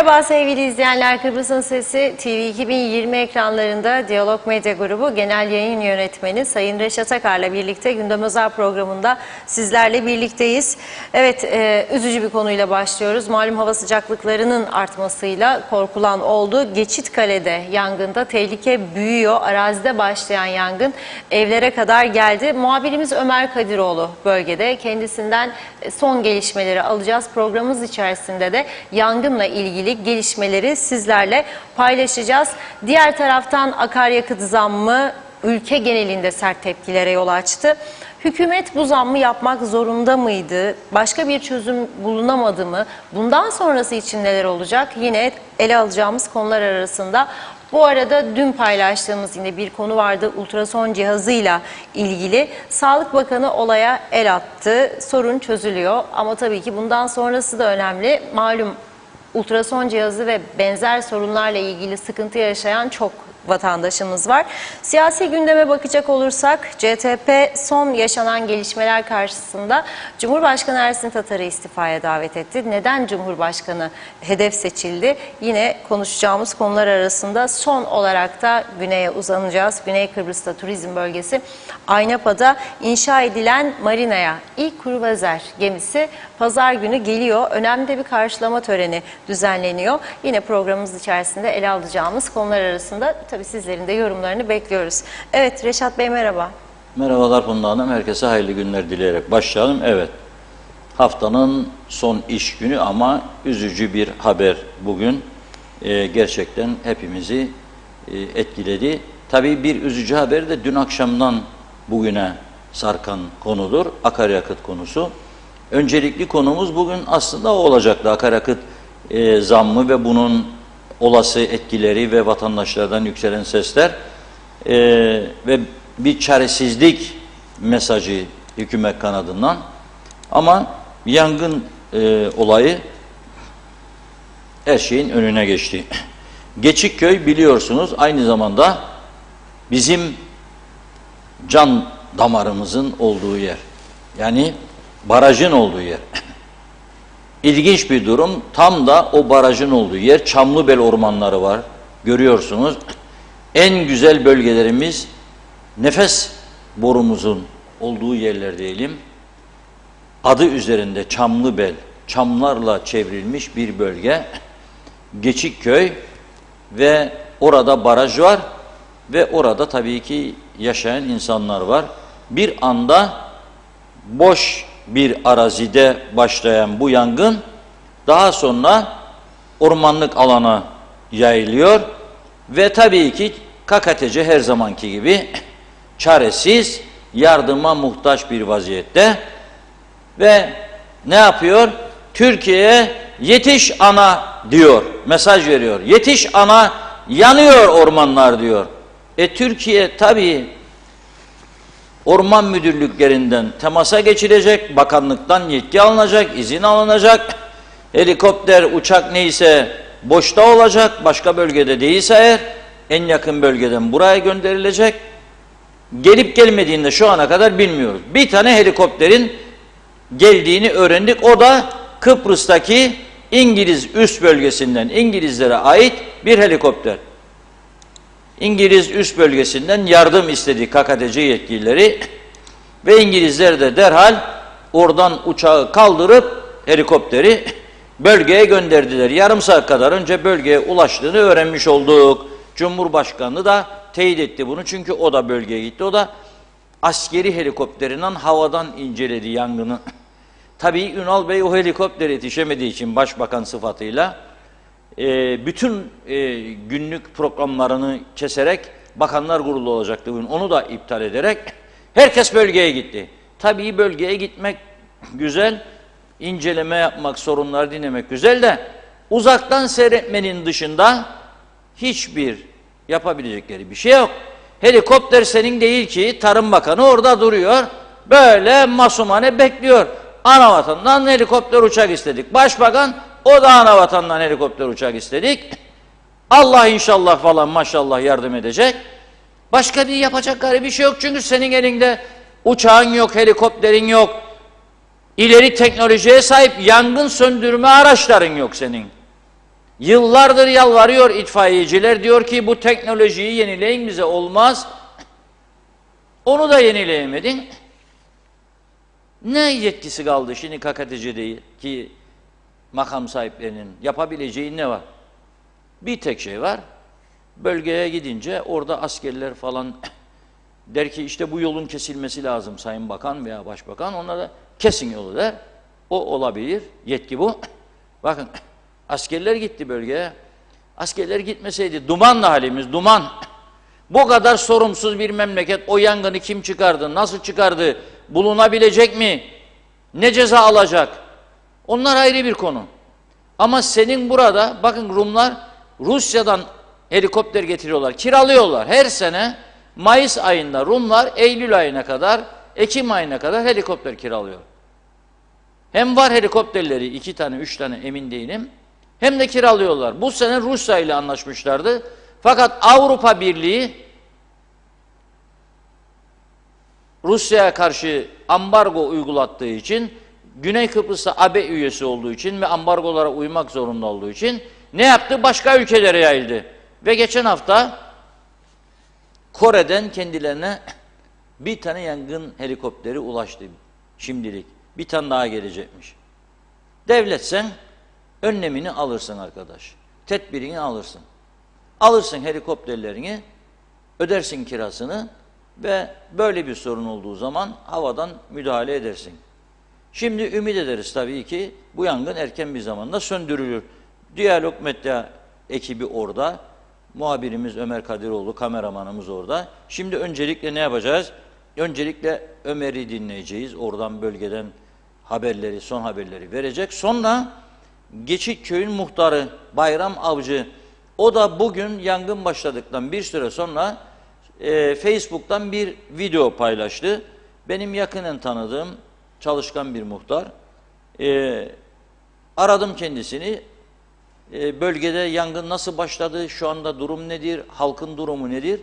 Merhaba sevgili izleyenler, Kıbrıs'ın Sesi TV 2020 ekranlarında Diyalog Medya Grubu Genel Yayın Yönetmeni Sayın Reşat Akar'la birlikte Gündem Özel programında sizlerle birlikteyiz. Evet, üzücü bir konuyla başlıyoruz. Malum hava sıcaklıklarının artmasıyla korkulan oldu. Geçitkale'de yangında tehlike büyüyor. Arazide başlayan yangın evlere kadar geldi. Muhabirimiz Ömer Kadiroğlu bölgede. Kendisinden son gelişmeleri alacağız. Programımız içerisinde de yangınla ilgili gelişmeleri sizlerle paylaşacağız. Diğer taraftan akaryakıt zammı ülke genelinde sert tepkilere yol açtı. Hükümet bu zammı yapmak zorunda mıydı? Başka bir çözüm bulunamadı mı? Bundan sonrası için neler olacak? Yine ele alacağımız konular arasında. Bu arada dün paylaştığımız yine bir konu vardı, ultrason cihazıyla ilgili. Sağlık Bakanı olaya el attı. Sorun çözülüyor ama tabii ki bundan sonrası da önemli. Malum ultrason cihazı ve benzer sorunlarla ilgili sıkıntı yaşayan çok vatandaşımız var. Siyasi gündeme bakacak olursak CTP son yaşanan gelişmeler karşısında Cumhurbaşkanı Ersin Tatar'ı istifaya davet etti. Neden Cumhurbaşkanı hedef seçildi? Yine konuşacağımız konular arasında son olarak da güneye uzanacağız. Güney Kıbrıs'ta turizm bölgesi Aynapa'da inşa edilen marinaya ilk kruvazer gemisi pazar günü geliyor. Önemli de bir karşılama töreni düzenleniyor. Yine programımız içerisinde ele alacağımız konular arasında tabii sizlerin de yorumlarını bekliyoruz. Evet Reşat Bey merhaba. Merhabalar Funda Hanım. Herkese hayırlı günler dileyerek başlayalım. Evet, haftanın son iş günü ama üzücü bir haber bugün. Gerçekten hepimizi etkiledi. Tabii bir üzücü haber de dün akşamdan bugüne sarkan konudur. Akaryakıt konusu. Öncelikli konumuz bugün aslında o olacaktı. Akaryakıt zammı ve bunun olası etkileri ve vatandaşlardan yükselen sesler ve bir çaresizlik mesajı hükümet kanadından. Ama yangın olayı her şeyin önüne geçti. Geçikköy biliyorsunuz aynı zamanda bizim can damarımızın olduğu yer. Yani barajın olduğu yer. İlginç bir durum. Tam da o barajın olduğu yer Çamlıbel ormanları var. Görüyorsunuz. En güzel bölgelerimiz nefes borumuzun olduğu yerler diyelim. Adı üzerinde Çamlıbel, çamlarla çevrilmiş bir bölge. Geçikköy ve orada baraj var ve orada tabii ki yaşayan insanlar var. Bir anda boş bir arazide başlayan bu yangın daha sonra ormanlık alana yayılıyor ve tabii ki KKTC her zamanki gibi çaresiz, yardıma muhtaç bir vaziyette ve ne yapıyor? Türkiye'ye yetiş ana diyor, mesaj veriyor. Yetiş ana, yanıyor ormanlar diyor. Türkiye tabii orman müdürlüklerinden temasa geçilecek, bakanlıktan yetki alınacak, izin alınacak, helikopter, uçak neyse boşta olacak, başka bölgede değilse eğer en yakın bölgeden buraya gönderilecek. Gelip gelmediğini de şu ana kadar bilmiyoruz. Bir tane helikopterin geldiğini öğrendik. O da Kıbrıs'taki İngiliz üst bölgesinden, İngilizlere ait bir helikopter. İngiliz üst bölgesinden yardım istedi KKTC yetkilileri ve İngilizler de derhal oradan uçağı kaldırıp helikopteri bölgeye gönderdiler. Yarım saat kadar önce bölgeye ulaştığını öğrenmiş olduk. Cumhurbaşkanı da teyit etti bunu çünkü o da bölgeye gitti. O da askeri helikopterinden havadan inceledi yangını. Tabii Ünal Bey o helikoptere yetişemediği için başbakan sıfatıyla bütün günlük programlarını keserek Bakanlar Kurulu olacaktı bugün. Onu da iptal ederek herkes bölgeye gitti. Tabii bölgeye gitmek güzel, inceleme yapmak, sorunları dinlemek güzel de uzaktan seyretmenin dışında hiçbir yapabilecekleri bir şey yok. Helikopter senin değil ki, Tarım Bakanı orada duruyor. Böyle masumane bekliyor. Anavatandan helikopter uçak istedik. Başbakan o da anavatandan helikopter uçak istedik. Allah inşallah falan maşallah yardım edecek. Başka bir yapacak gayri bir şey yok. Çünkü senin elinde uçağın yok, helikopterin yok. İleri teknolojiye sahip yangın söndürme araçların yok senin. Yıllardır yalvarıyor itfaiyeciler. Diyor ki bu teknolojiyi yenileyin bize, olmaz. Onu da yenileyemedin. Ne yetkisi kaldı şimdi KKTC'deki makam sahiplerinin yapabileceği ne var? Bir tek şey var. Bölgeye gidince orada askerler falan der ki işte bu yolun kesilmesi lazım Sayın Bakan veya Başbakan. Onlar da kesin yolu der. O olabilir. Yetki bu. Bakın askerler gitti bölgeye. Askerler gitmeseydi dumanlı halimiz, duman. Bu kadar sorumsuz bir memleket, o yangını kim çıkardı, nasıl çıkardı, bulunabilecek mi, ne ceza alacak? Onlar ayrı bir konu. Ama senin burada, bakın Rumlar Rusya'dan helikopter getiriyorlar, kiralıyorlar. Her sene Mayıs ayında Rumlar Eylül ayına kadar, Ekim ayına kadar helikopter kiralıyor. Hem var helikopterleri 2 tane, 3 tane emin değilim. Hem de kiralıyorlar. Bu sene Rusya ile anlaşmışlardı. Fakat Avrupa Birliği Rusya'ya karşı ambargo uygulattığı için, Güney Kıbrıs'ta AB üyesi olduğu için ve ambargolara uymak zorunda olduğu için ne yaptı? Başka ülkelere yayıldı. Ve geçen hafta Kore'den kendilerine bir tane yangın helikopteri ulaştı şimdilik. Bir tane daha gelecekmiş. Devlet sen önlemini alırsın arkadaş. Tedbirini alırsın. Alırsın helikopterlerini, ödersin kirasını ve böyle bir sorun olduğu zaman havadan müdahale edersin. Şimdi ümit ederiz tabii ki bu yangın erken bir zamanda söndürülür. Diyalog Medya ekibi orada, muhabirimiz Ömer Kadiroğlu, kameramanımız orada. Şimdi öncelikle ne yapacağız? Öncelikle Ömer'i dinleyeceğiz. Oradan bölgeden haberleri, son haberleri verecek. Sonra Geçikköy'ün muhtarı Bayram Avcı, o da bugün yangın başladıktan bir süre sonra Facebook'tan bir video paylaştı. Benim yakinen tanıdığım çalışkan bir muhtar. Aradım kendisini. Bölgede yangın nasıl başladı, şu anda durum nedir, halkın durumu nedir?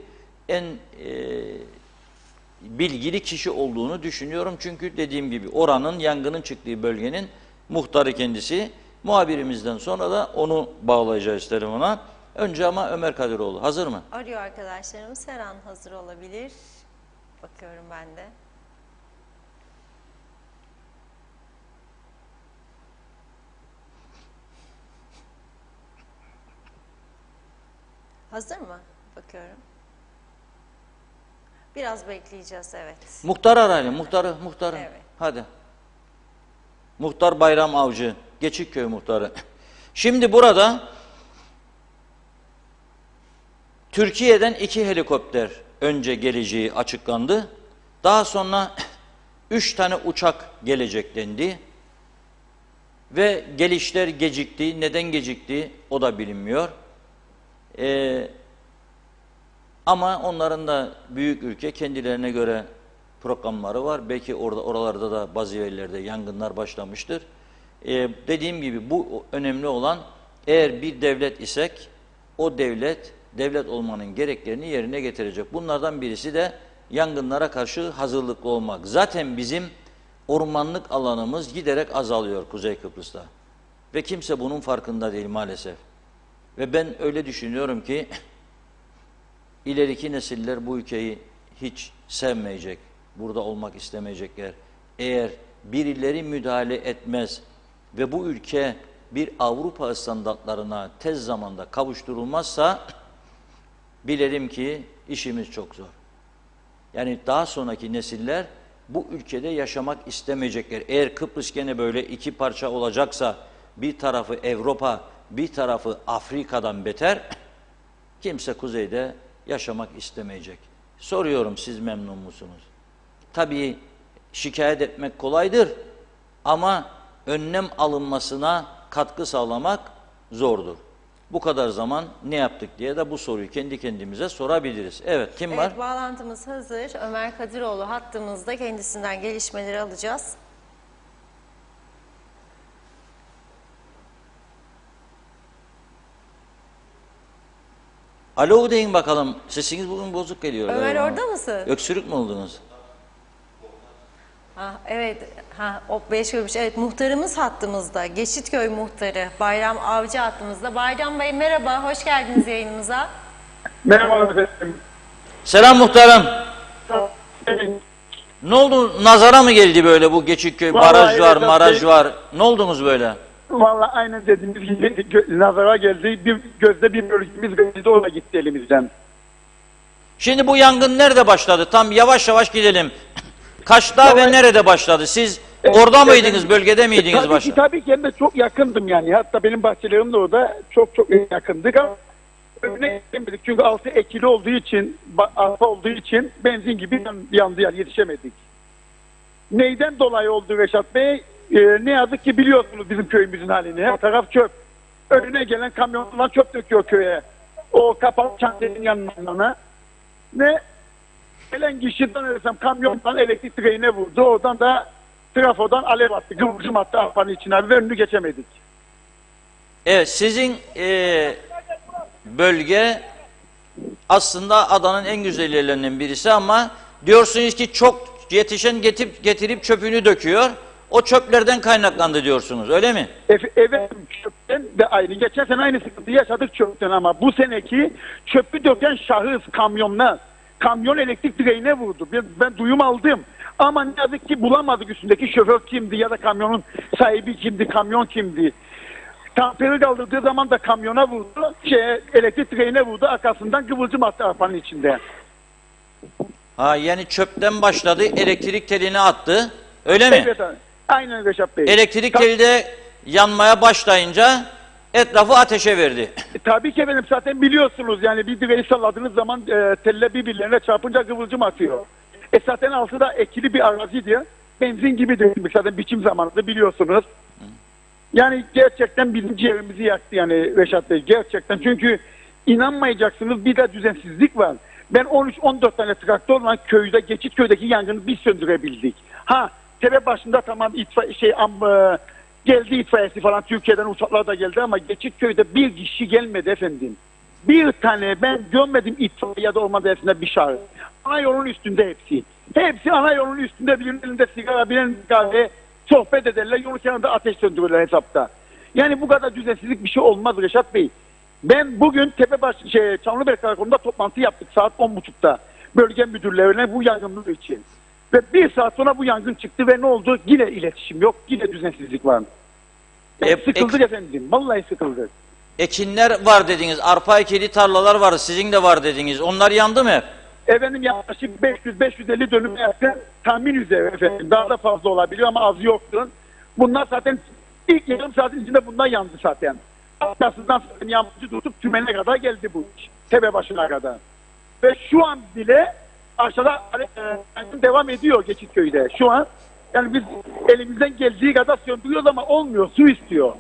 En bilgili kişi olduğunu düşünüyorum. Çünkü dediğim gibi oranın, yangının çıktığı bölgenin muhtarı kendisi. Muhabirimizden sonra da onu bağlayacağız telefona. Önce ama Ömer Kadiroğlu. Hazır mı? Arıyor arkadaşlarımız. Her an hazır olabilir. Bakıyorum ben de. Hazır mı? Bakıyorum. Biraz bekleyeceğiz, evet. Muhtar arayalım. Muhtarı. Evet. Hadi. Muhtar Bayram Avcı. Geçikköy muhtarı. Şimdi burada Türkiye'den 2 helikopter önce geleceği açıklandı. Daha sonra 3 tane uçak gelecek dendi. Ve gelişler gecikti. Neden gecikti o da bilinmiyor. Ama onların da büyük ülke, kendilerine göre programları var. Belki oralarda da bazı yerlerde yangınlar başlamıştır. Dediğim gibi bu önemli olan, eğer bir devlet isek o devlet olmanın gereklerini yerine getirecek. Bunlardan birisi de yangınlara karşı hazırlıklı olmak. Zaten bizim ormanlık alanımız giderek azalıyor Kuzey Kıbrıs'ta. Ve kimse bunun farkında değil maalesef. Ve ben öyle düşünüyorum ki ileriki nesiller bu ülkeyi hiç sevmeyecek, burada olmak istemeyecekler. Eğer birileri müdahale etmez ve bu ülke bir Avrupa standartlarına tez zamanda kavuşturulmazsa bilelim ki işimiz çok zor. Yani daha sonraki nesiller bu ülkede yaşamak istemeyecekler. Eğer Kıbrıs gene böyle 2 parça olacaksa, bir tarafı Avrupa, bir tarafı Afrika'dan beter, kimse kuzeyde yaşamak istemeyecek. Soruyorum, siz memnun musunuz? Tabii şikayet etmek kolaydır ama önlem alınmasına katkı sağlamak zordur. Bu kadar zaman ne yaptık diye de bu soruyu kendi kendimize sorabiliriz. Evet, kim var? Evet, bağlantımız hazır. Ömer Kadiroğlu hattımızda, kendisinden gelişmeleri alacağız. Alo deyin bakalım. Sesiniz bugün bozuk geliyor. Ömer galiba. orada mısın? Öksürük mü oldunuz? Evet, o 5 görmüş. Evet, muhtarımız hattımızda. Geçitköy muhtarı Bayram Avcı hattımızda. Bayram Bey merhaba, hoş geldiniz yayınımıza. Merhaba efendim. Selam muhtarım. Ne oldu? Nazara mı geldi böyle bu Geçitköy? Vallahi Baraj var, evet, maraj var. Ne oldunuz böyle? Vallahi aynen dediğimiz gibi nazara geldi. Bir gözde bir bölgemiz gözde ona gitti elimizden. Şimdi bu yangın nerede başladı? Tam yavaş yavaş gidelim. Kaçta ve Vallahi- nerede başladı? Siz Evet, orada evet. mıydınız, bölgede miydiniz başta? Tabii ki hem de çok yakındım yani. Hatta benim bahçelerim de orada çok yakındık ama önüne gidemedik. Çünkü altı ekili olduğu için, arpa olduğu için benzin gibi yandı yani yetişemedik. Neyden dolayı oldu Reşat Bey? Ne yazık ki biliyorsunuz bizim köyümüzün halini. Her taraf çöp. Önüne gelen kamyonlar çöp döküyor köye. O kapalı çantanın yanına. Ve gelen kişi sanırsam kamyondan elektrik direğine vurdu. Oradan da trafodan alev attı. Kıvılcım attı arpanın içine ve önünü geçemedik. Evet, sizin bölge aslında adanın en güzel yerlerinden birisi ama diyorsunuz ki çok yetişen getirip çöpünü döküyor. O çöplerden kaynaklandı diyorsunuz, öyle mi? Evet, çöpten de aynı. Geçen sene aynı sıkıntıyı yaşadık çöpten ama bu seneki çöpü döken şahıs kamyonla kamyon elektrik direğine vurdu. Ben duyum aldım. Ama ne yazık ki bulamadık üstündeki şoför kimdi ya da kamyonun sahibi kimdi, kamyon kimdi. Tamperi kaldırdığı zaman da kamyona vurdu, elektrik direğine vurdu, arkasından kıvılcım attı arpanın içinde. Yani çöpten başladı, elektrik teline attı, öyle mi? Evet abi. Aynen Reşat Bey. Elektrik teli de yanmaya başlayınca etrafı ateşe verdi. Tabii ki efendim zaten biliyorsunuz yani bir direği salladığınız zaman telle birbirlerine çarpınca kıvılcım atıyor. Zaten altı da ekili bir arazi diye benzin gibi dökülmüş zaten biçim zamanında biliyorsunuz. Yani gerçekten bizim ciğerimizi yaktı yani Reşat Bey gerçekten çünkü inanmayacaksınız bir de düzensizlik var. Ben 13-14 tane traktörle köyde Geçitköy'deki yangını biz söndürebildik. Tepe başında tamam geldi itfaiyesi falan Türkiye'den uçaklar da geldi ama Geçitköy'de bir kişi gelmedi efendim. Bir tane ben görmedim itfaiye ya da orman dairesinde bir şahıs. Ana yolun üstünde hepsi. Hepsi ana yolun üstünde birinin elinde sigara, birinin kahve sohbet ederler. Yolun kenarında ateş söndürürler hesapta. Yani bu kadar düzensizlik bir şey olmaz Reşat Bey. Ben bugün Çamlıbel Karakolu'nda toplantı yaptık saat 10.30'da. Bölge müdürlerine bu yangınlar için. Ve bir saat sonra bu yangın çıktı ve ne oldu? Yine iletişim yok, yine düzensizlik var. Sıkıldık efendim, vallahi sıkıldık. Ekinler var dediniz, arpa ekili tarlalar var, sizin de var dediniz. Onlar yandı mı hep? Efendim yaklaşık 500-550 dönüm yakın tahmin üzere efendim. Daha da fazla olabiliyor ama az yoktu. Bunlar zaten ilk yarım saatin içinde bunlar yandı zaten. Arkasından yağmurcu tutup tümene kadar geldi bu iş. Tepe başına kadar. Ve şu an bile aşağıda devam ediyor Geçitköy'de. Şu an yani biz elimizden geldiği kadar söndürüyoruz ama olmuyor. Su istiyor.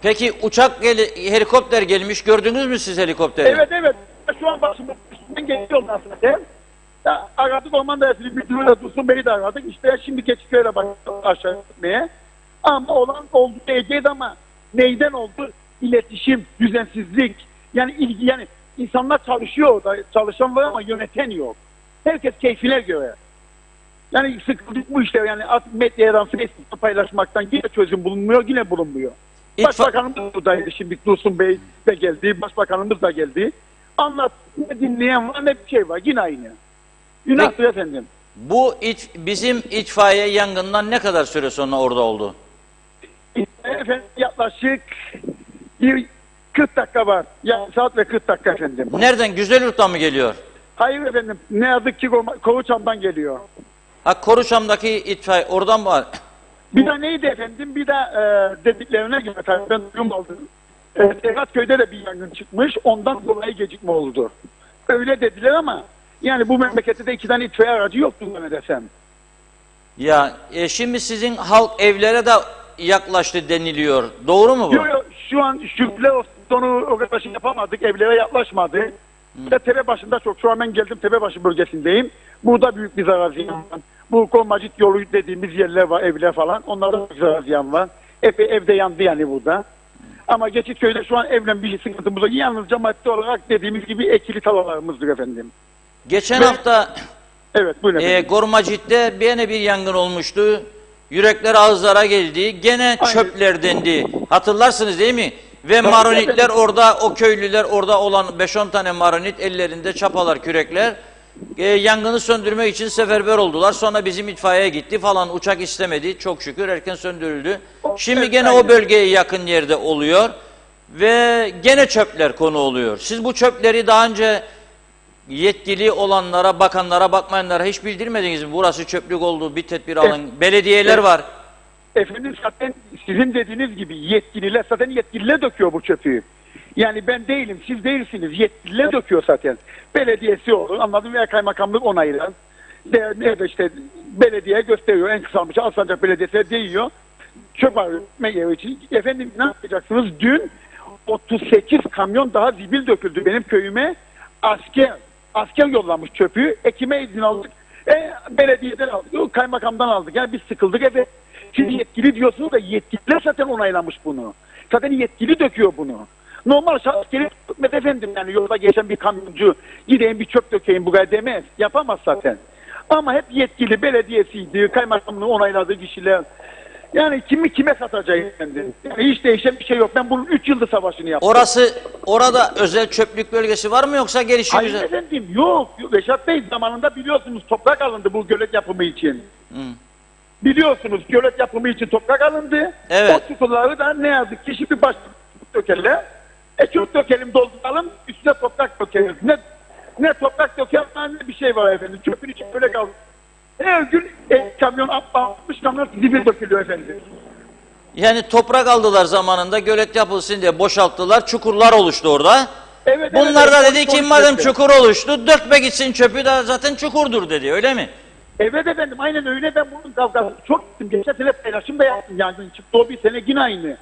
Peki helikopter gelmiş, gördünüz mü siz helikopteri? Evet. Şu an başımızdan geliyorlar zaten. Ya, aradık orman dairesini müdürüyle Dursun Bey'i de aradık. İşte şimdi Keçitköy'e başladık aşağı etmeye. Ama olan oldu diyeceğiz ama neyden oldu? İletişim, düzensizlik. Yani ilgi yani insanlar çalışıyor orada. Çalışan var ama yöneten yok. Herkes keyfine göre. Yani sıkıldık bu işte yani medyadan, Facebook'ta paylaşmaktan yine çözüm bulunmuyor, yine bulunmuyor. Başbakanımız buradaydı şimdi Dursun Bey de geldi, başbakanımız da geldi. Anlat, ne dinleyen var ne bir şey var, yine aynı. Günahtır efendim. Bu bizim itfaiye yangından ne kadar süre sonra orada oldu? Efendim yaklaşık 40 dakika var. Yani saat ve 40 dakika efendim. Nereden? Güzelyurt'tan mı geliyor? Hayır efendim, ne yazık ki Koruçam'dan geliyor. Koruçam'daki itfaiye oradan mı var? Bir de neydi efendim, bir de dediklerine göre tabii ben duyum aldım. Köyde de bir yangın çıkmış, ondan dolayı gecikme oldu. Öyle dediler ama yani bu memlekette de 2 tane itfaiye aracı yoktu ne desem. Ya şimdi sizin halk evlere de yaklaştı deniliyor. Doğru mu bu? Yok, şu an şükürler olsun onu o kadar şey yapamadık, evlere yaklaşmadı. Bir de Tepebaşı'nda çok, şu an ben geldim Tepebaşı bölgesindeyim. Burada büyük bir zarar ziyan var. Bu Komacit yolu dediğimiz yerler var, evler falan. Onlarda da zarar ziyan var. Epey evde yandı yani burada. Ama Geçitköy'de şu an evlen bir sıkıntımız yok. Yalnızca madde olarak dediğimiz gibi ekili talalarımızdır efendim. Geçen hafta Evet, buyurun efendim. Gormacit'te bir yangın olmuştu. Yürekler ağızlara geldi. Gene Aynen. çöpler dendi. Hatırlarsınız değil mi? Ve Tabii maronitler efendim. orada, o köylüler orada olan 5-10 tane maronit ellerinde çapalar, kürekler. Yangını söndürmek için seferber oldular. Sonra bizim itfaiye gitti falan. Uçak istemedi. Çok şükür erken söndürüldü. Şimdi Evet, gene aynen. o bölgeye yakın yerde oluyor. Ve gene çöpler konu oluyor. Siz bu çöpleri daha önce yetkili olanlara, bakanlara, bakmayanlara hiç bildirmediniz mi? Burası çöplük oldu, bir tedbir alın. Belediyeler var. Efendim zaten sizin dediğiniz gibi yetkililer, zaten yetkililer döküyor bu çöpü. Yani ben değilim, siz değilsiniz. Yetkililer döküyor zaten. Belediyesi olur, anladım, veya kaymakamlık onaylar. Nerede işte belediye gösteriyor, en kısalmış Alsancak Belediyesi'ne değiyor. Çöp arıtma yeri için. Efendim ne yapacaksınız? Dün 38 kamyon daha zibil döküldü benim köyüme. Asker yollamış çöpü. Ekime izin aldık. Belediyeden aldık. Kaymakamdan aldık. Yani biz sıkıldık evet. Şimdi yetkili diyorsunuz da yetkililer zaten onaylamış bunu. Zaten yetkili döküyor bunu. Normal askeri hükümet efendim, yani yolda geçen bir kamyoncu gideyim bir çöp dökeyim buraya demez. Yapamaz zaten. Ama hep yetkili, belediyesiydi, kaymakamlığı onayladığı kişiler. Yani kimi kime satacak efendim. Yani hiç değişen bir şey yok. Ben bunun 3 yıldır savaşını yaptım. Orada özel çöplük bölgesi var mı yoksa gelişim Hayır üzere? efendim, yok. Reşat Bey zamanında biliyorsunuz toprak alındı bu gölet yapımı için. Biliyorsunuz gölet yapımı için toprak alındı. Evet. O çukurları da ne yazık ki şimdi başka dökerler. Çok dökelim, dolduralım, üstüne toprak dökeriz. Ne toprak döker, ne bir şey var efendim. Çöpün içi böyle kaldı. Her gün kamyon atmış, kamyon dibi dökülüyor efendim. Yani toprak aldılar zamanında, gölet yapılsın diye boşalttılar, çukurlar oluştu orada. Evet, Bunlar evet, da evet, dedi ki polis madem döktü. çukur oluştu, dökme gitsin çöpü de zaten çukurdur dedi, öyle mi? Evet efendim, aynen öyle. Ben bunun kavgasını çok ettim. Geçen sene paylaşım da yaptım, yangın çıktı. O bir sene yine aynı.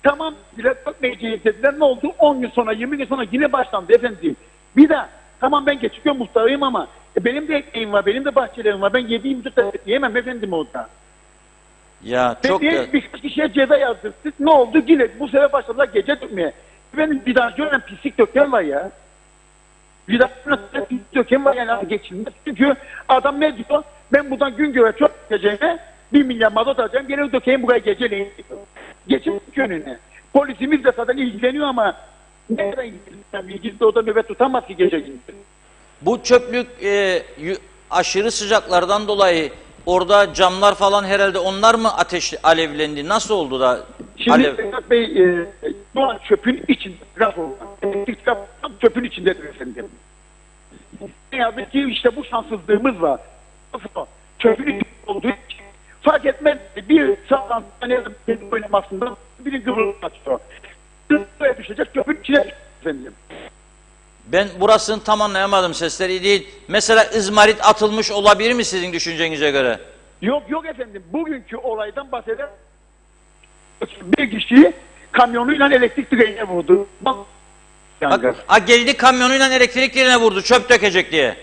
Tamam, bile dökmeyeceğiz dediler. Ne oldu? 10 gün sonra, 20 gün sonra yine başlandı efendim. Bir de tamam, ben geçiyor muhtarıyım ama benim de ekmeğim var, benim de bahçelerim var. Ben yediğim de yiyemem efendim orada. Ya çok da... Birkaç kişiye ceza yazdırdık. Ne oldu? Yine bu sefer başladılar gece dökmeye. Benim vidancı öyle pislik döken var ya. Vidancı pislik döken var yani, geçilmez. Çünkü adam ne diyor? Ben buradan gün göre çok dökeceğime 1 milyar mazot alacağım. Gene dökeyim buraya geceleyin. Geçin önüne. Polisimiz de zaten ilgileniyor ama nereden ilgileniyor? İlgili orada nöbet tutamaz ki gece gündüz. Bu çöplük aşırı sıcaklardan dolayı orada camlar falan herhalde onlar mı alevlendi? Nasıl oldu da Şimdi Sedat Bey, şu an çöpün içinde elektrik tam çöpün içindedir efendim. Ne yazık ki işte bu şanssızlığımız var. Çöpün içinde olduğu için fark etmez, bir sağdan oynamasından biri kıvrılıp açıyor. Buraya düşecek, çöpün içine düşecek efendim. Ben burasını tam anlayamadım, sesleri değil. Mesela izmarit atılmış olabilir mi sizin düşüncenize göre? Yok efendim, bugünkü olaydan bahseden bir kişi kamyonuyla elektrik direğine vurdu. Bak, Geldi kamyonuyla elektrik direğine vurdu çöp dökecek diye.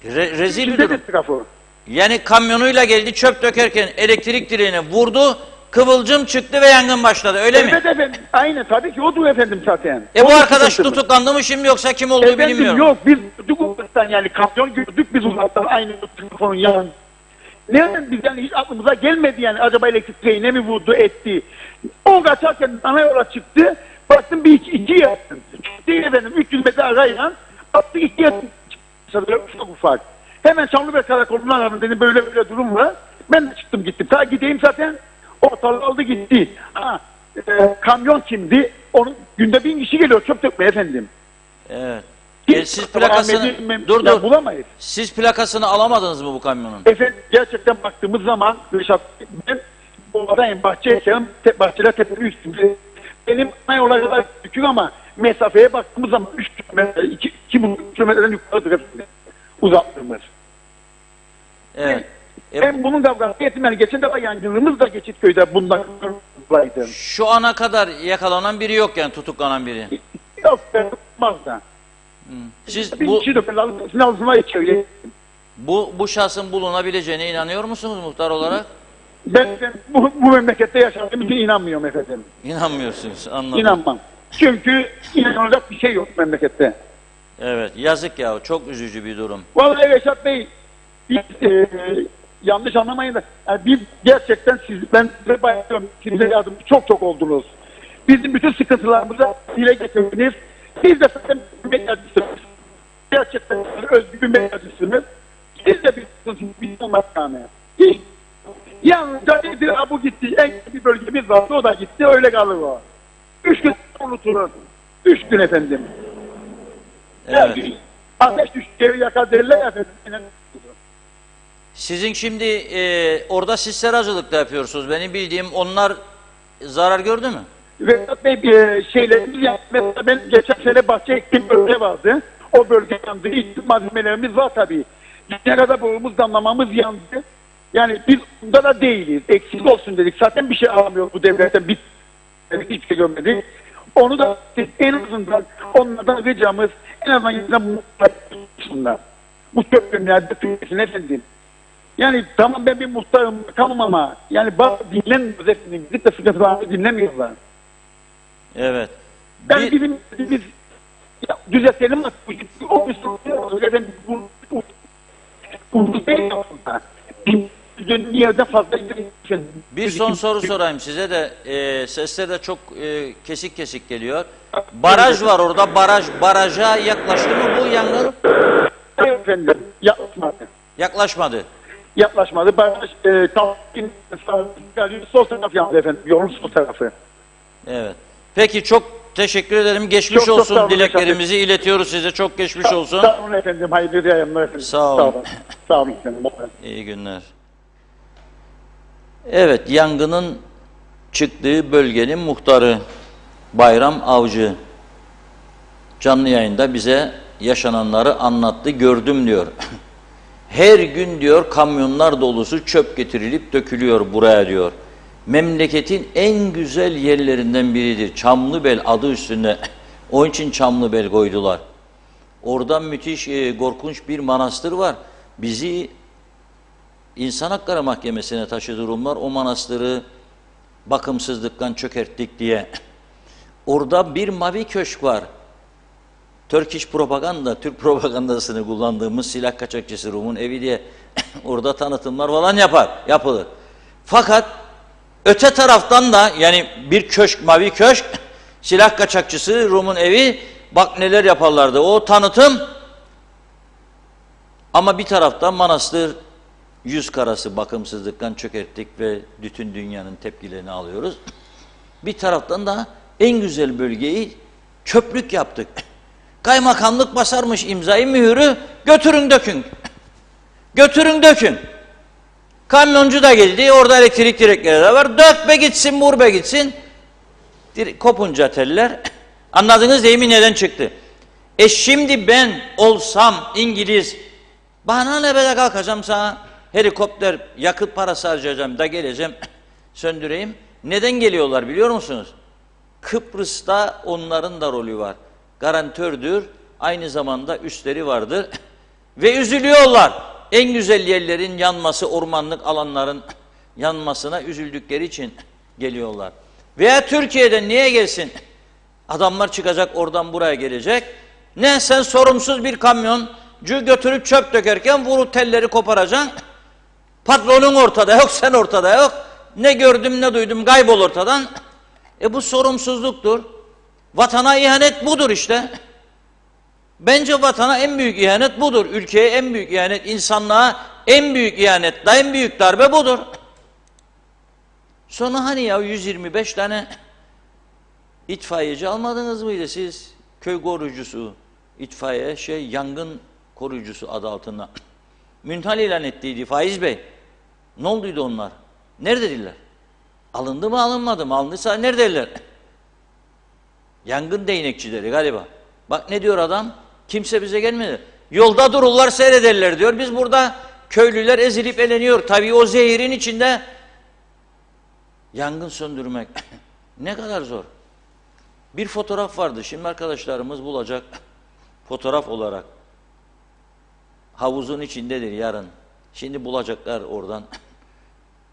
Rezil bir durum. Yani kamyonuyla geldi çöp dökerken elektrik direğine vurdu, kıvılcım çıktı ve yangın başladı, öyle mi? Evet efendim, aynen, tabii ki odur efendim zaten. Bu arkadaş tutuklandı mı şimdi yoksa kim olduğu efendim, bilinmiyor? Yok, biz gördük uzaktan, yani kamyon gördük biz uzaktan, aynı telefonun yanında. Neden biz yani hiç aklımıza gelmedi yani, acaba elektrik direğine mi vurdu etti. O kaçarken ana yola çıktı, baktım bir iki yaptım. Değil efendim, 300 metre arayla attık, 2 yaptım. Ufak ufak. Hemen Çamlıbel Karakolu'nu aradım, dedim böyle durum var. Ben de çıktım gittim. Ta gideyim zaten ortalığı aldı gitti. Kamyon kimdi? Onun günde 1000 kişi geliyor çöp dökmeye efendim. Evet. Hiç Siz plakasını dur. bulamayız. Siz plakasını alamadınız mı bu kamyonun? Efendim gerçekten baktığımız zaman Reşat, ben oradayım, bahçeyken bahçeler tepenin üstünde. Benim ana yola kadar düşük ama mesafeye baktığımız zaman 3 kilometre, 2,5 kilometreden yukarıdır efendim. Uzaklığımız. Evet. Ben bunun kavgası ettim. Yani geçen defa yangınımız da Geçitköy'de bundan dolayıydı. Şu ana kadar yakalanan biri yok yani, tutuklanan biri. Yok, ben tutmaz da. Siz Bir kişi de sınavına içeriye. bu şahsın bulunabileceğine inanıyor musunuz muhtar olarak? Ben bu memlekette yaşadığım için inanmıyorum efendim. İnanmıyorsunuz, anladım. İnanmam. Çünkü inanılacak bir şey yok memlekette. Evet, yazık ya, çok üzücü bir durum. Vallahi Reşat Bey, biz, yanlış anlamayın da yani biz gerçekten ben size bayılıyorum. Size yardımcı çok oldunuz. Bizim bütün sıkıntılarımızı dile getirdiniz. Siz de zaten medyacısınız. Gerçekten özgür bir medyacısınız. Siz de bir olmak yani. Yalnızca nedir? Bu gitti. En kötü bir bölgemiz vardı. O da gitti. Öyle kalır o. 3 gün unutulur. 3 gün efendim. Evet. Ateş düştüğü yakar derler efendim. Sizin şimdi orada siz seracılık da yapıyorsunuz. Benim bildiğim onlar zarar gördü mü? Vedat Bey şeylerimiz yani mesela ben geçen sene bahçe ektiğim bölge vardı. O bölge yandı. İlk malzemelerimiz var tabii. Ne kadar boğumuz damlamamız yandı. Yani biz bunda da değiliz. Eksik olsun dedik. Zaten bir şey alamıyor bu devletten. Biz hiçbir şey görmedik. Onu da en azından onlardan ricamız en azından bu köprülerde tükesin efendim. Yani tamam ben bir muhtarım bakalım ama yani bazı dinlenmiyoruz efendim. Gidip de sıkıntılarını dinlemiyorlar. Evet. Yani biz düzeltelim mi? O bir yerde fazla Bir son soru sorayım size de. Sesler de çok kesik kesik geliyor. Baraj var orada. Baraja yaklaştı mı bu yangın? efendim yaklaşmadı. Yaklaşmadı. Yaklaşmadı. Baraj sol taraf yandı efendim. Yolun sol tarafı. Evet. Peki çok teşekkür ederim. Geçmiş Çok sağ olsun olun dileklerimizi iletiyoruz size. Çok geçmiş olsun. Sağ olun efendim. Hayırlı yayınlar efendim. Sağ olun. Sağ olun efendim. İyi günler. Evet, yangının çıktığı bölgenin muhtarı Bayram Avcı canlı yayında bize yaşananları anlattı, gördüm diyor. Her gün diyor kamyonlar dolusu çöp getirilip dökülüyor buraya diyor. Memleketin en güzel yerlerinden biridir. Çamlıbel adı üstünde. Onun için Çamlıbel koydular. Orada müthiş, korkunç bir manastır var. Bizi İnsan Hakları Mahkemesi'ne taşıdı Rumlar. O manastırı bakımsızlıktan çökerttik diye. Orada bir mavi köşk var. Turkish propaganda, Türk propagandasını kullandığımız silah kaçakçısı Rum'un evi diye orada tanıtımlar falan yapılır. Fakat öte taraftan da yani bir köşk, mavi köşk, silah kaçakçısı Rum'un evi, bak neler yaparlardı. O tanıtım ama bir taraftan manastır yüz karası bakımsızlıktan çökerttik ve bütün dünyanın tepkilerini alıyoruz. Bir taraftan da en güzel bölgeyi çöplük yaptık. Kaymakamlık basarmış imzayı, mühürü, götürün dökün. Götürün dökün. Kamyoncu da geldi, orada elektrik direkleri de var. Dök be gitsin, vur be gitsin. Kopunca teller. Anladınız değil mi neden çıktı? Şimdi ben olsam İngiliz, bana ne be kalkacağım sana, helikopter, yakıt parası harcayacağım da geleceğim, söndüreyim. Neden geliyorlar biliyor musunuz? Kıbrıs'ta onların da rolü var. Garantördür, aynı zamanda üstleri vardır ve üzülüyorlar. En güzel yerlerin yanması, ormanlık alanların yanmasına üzüldükleri için geliyorlar. Veya Türkiye'den niye gelsin? Adamlar çıkacak oradan buraya gelecek. Ne sen sorumsuz bir kamyoncu götürüp çöp dökerken vurup telleri koparacaksın. Patronun ortada yok, sen ortada yok. Ne gördüm ne duydum kaybol ortadan. Bu sorumsuzluktur. Vatana ihanet budur işte. Bence vatana en büyük ihanet budur. Ülkeye en büyük ihanet, insanlığa en büyük ihanet, en büyük darbe budur. Sonra hani ya 125 tane itfaiyeci almadınız mıydı siz? Köy koruyucusu, itfaiye yangın koruyucusu adı altında. Münhal ilan ettiydi Faiz Bey. Ne olduydu onlar? Neredediler? Alındı mı alınmadı mı? Alındıysa neredeler? Yangın değnekçileri galiba. Bak ne diyor adam? Kimse bize gelmedi. Yolda dururlar seyrederler diyor. Biz burada köylüler ezilip eleniyor. Tabii o zehirin içinde yangın söndürmek ne kadar zor. Bir fotoğraf vardı. Şimdi arkadaşlarımız bulacak fotoğraf olarak. Havuzun içindedir yarın. Şimdi bulacaklar oradan.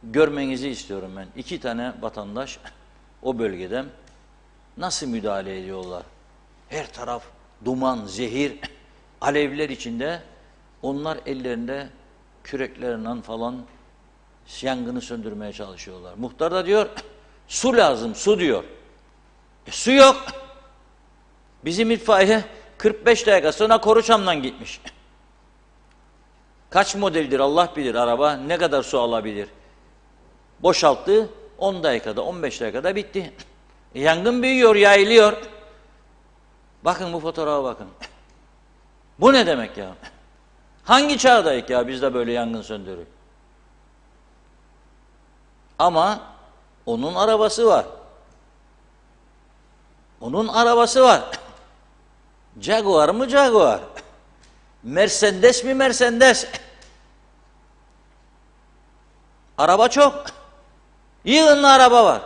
Görmenizi istiyorum ben. 2 tane vatandaş o bölgeden nasıl müdahale ediyorlar? Her taraf duman, zehir, alevler içinde onlar ellerinde küreklerinden falan yangını söndürmeye çalışıyorlar. Muhtar da diyor, su lazım, su diyor. Su yok. Bizim itfaiye 45 dakika sonra Koruçam'dan gitmiş. Kaç modeldir Allah bilir araba, ne kadar su alabilir. Boşalttı, 10 dakikada, 15 dakikada bitti. Yangın büyüyor, yayılıyor. Bakın bu fotoğrafa bakın. Bu ne demek ya? Hangi çağdayız ya biz de böyle yangın söndürüyoruz? Ama onun arabası var. Onun arabası var. Jaguar mı Jaguar? Mercedes mi Mercedes? Araba çok. Yığınla araba var.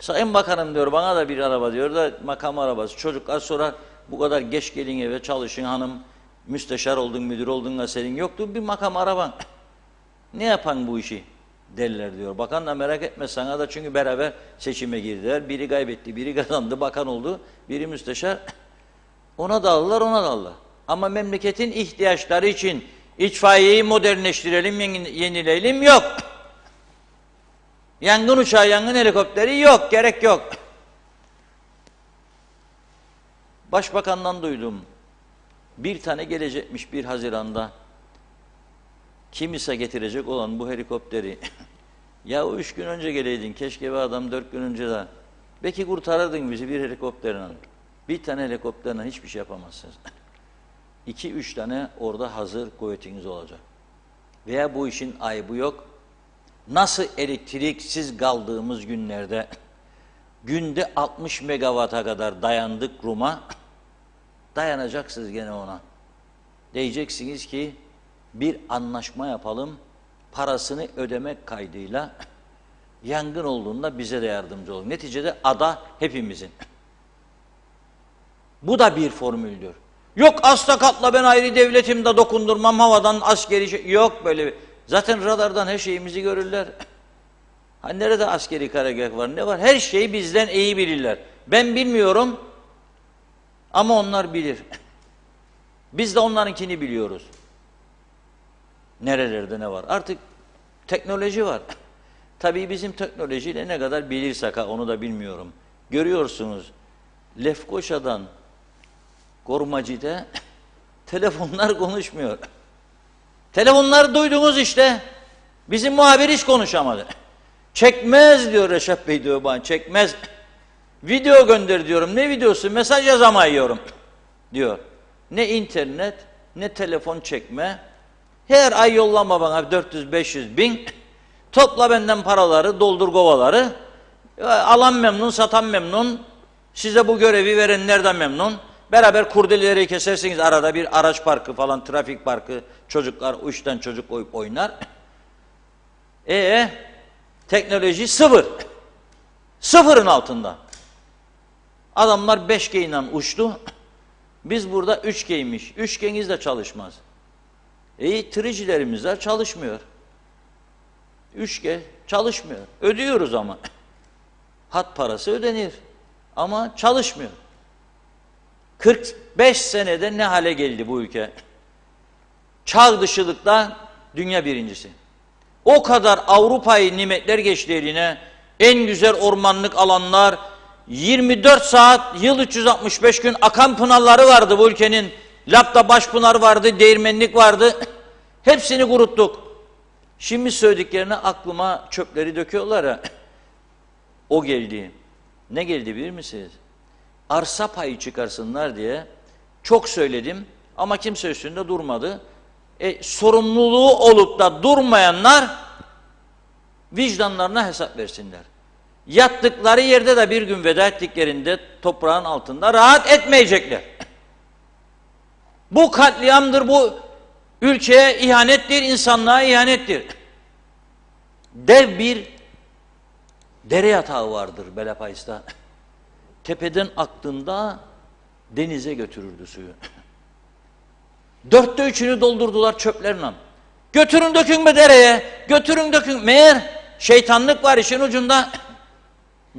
Sayın Bakanım diyor, bana da bir araba diyor da makam arabası. Çocuklar sorar, bu kadar geç gelin eve çalışın hanım, müsteşar oldun, müdür oldun da senin yoktu bir makam araban. Ne yapan bu işi derler diyor. Bakan da merak etme sana da, çünkü beraber seçime girdiler. Biri kaybetti, biri kazandı, bakan oldu, biri müsteşar. Ona da alırlar, ona da alırlar. Ama memleketin ihtiyaçları için itfaiyeyi modernleştirelim, yenileyelim yok. Yangın uçağı, yangın helikopteri yok, gerek yok. Başbakandan duydum. Bir tane gelecekmiş 1 Haziran'da. Kim ise getirecek olan bu helikopteri. Ya o 3 gün önce geleydin, keşke bir adam 4 gün önce de. Belki kurtarırdın bizi bir helikopterle. Bir tane helikopterle hiçbir şey yapamazsınız. 2-3 tane orada hazır kuvvetiniz olacak. Veya bu işin ayıbı yok. Nasıl elektriksiz kaldığımız günlerde günde 60 megawata kadar dayandık Rum'a, dayanacaksınız gene ona. Diyeceksiniz ki bir anlaşma yapalım, parasını ödemek kaydıyla yangın olduğunda bize de yardımcı olun. Neticede ada hepimizin. Bu da bir formüldür. Yok astakatla ben ayrı devletim de dokundurmam, havadan askeri şey. Yok böyle bir. Zaten radardan her şeyimizi görürler. Ha nerede askeri karargah var, ne var? Her şeyi bizden iyi bilirler. Ben bilmiyorum ama onlar bilir. Biz de onlarınkini biliyoruz. Nerelerde ne var? Artık teknoloji var. Tabii bizim teknolojiyle ne kadar bilirsek onu da bilmiyorum. Görüyorsunuz Lefkoşa'dan Gormacı'da telefonlar konuşmuyor. Telefonları duydunuz işte. Bizim muhabir hiç konuşamadı. Çekmez diyor Reşat Bey diyor bana, çekmez. Video gönder diyorum. Ne videosu? Mesaj yazamıyorum diyor. Ne internet, ne telefon çekme. Her ay yollama bana 400-500 bin. Topla benden paraları, doldur kovaları. Alan memnun, satan memnun. Size bu görevi verenlerden memnun. Beraber kurdeleleri kesersiniz, arada bir araç parkı falan, trafik parkı, çocuklar 3 tane çocuk koyup oynar. Teknoloji sıfır. Sıfırın altında. Adamlar 5G ile uçtu. Biz burada 3G'ymiş. 3G'niz de çalışmaz. 3G'lerimiz de çalışmıyor. 3G çalışmıyor. Ödüyoruz ama. Hat parası ödenir. Ama çalışmıyor. 45 senede ne hale geldi bu ülke? Çağ dışılıkta dünya birincisi. O kadar Avrupa'yı nimetler geçti eline. En güzel ormanlık alanlar, 24 saat, yıl 365 gün akan pınarları vardı bu ülkenin. Lapta Başpınar vardı, Değirmenlik vardı. Hepsini kuruttuk. Şimdi söylediklerine aklıma çöpleri döküyorlar ya. O geldi. Ne geldi bilir misiniz? Arsa payı çıkarsınlar diye çok söyledim ama kimse üstünde durmadı. Sorumluluğu olup da durmayanlar vicdanlarına hesap versinler. Yattıkları yerde de bir gün veda ettiklerinde toprağın altında rahat etmeyecekler. Bu katliamdır, bu ülkeye ihanettir, insanlığa ihanettir. Dev bir dere yatağı vardır Belepayis'ta. Tepeden aktığında denize götürürdü suyu. 4'te 3'ünü doldurdular çöplerle. Götürün dökün be dereye, götürün dökün. Meğer şeytanlık var işin ucunda.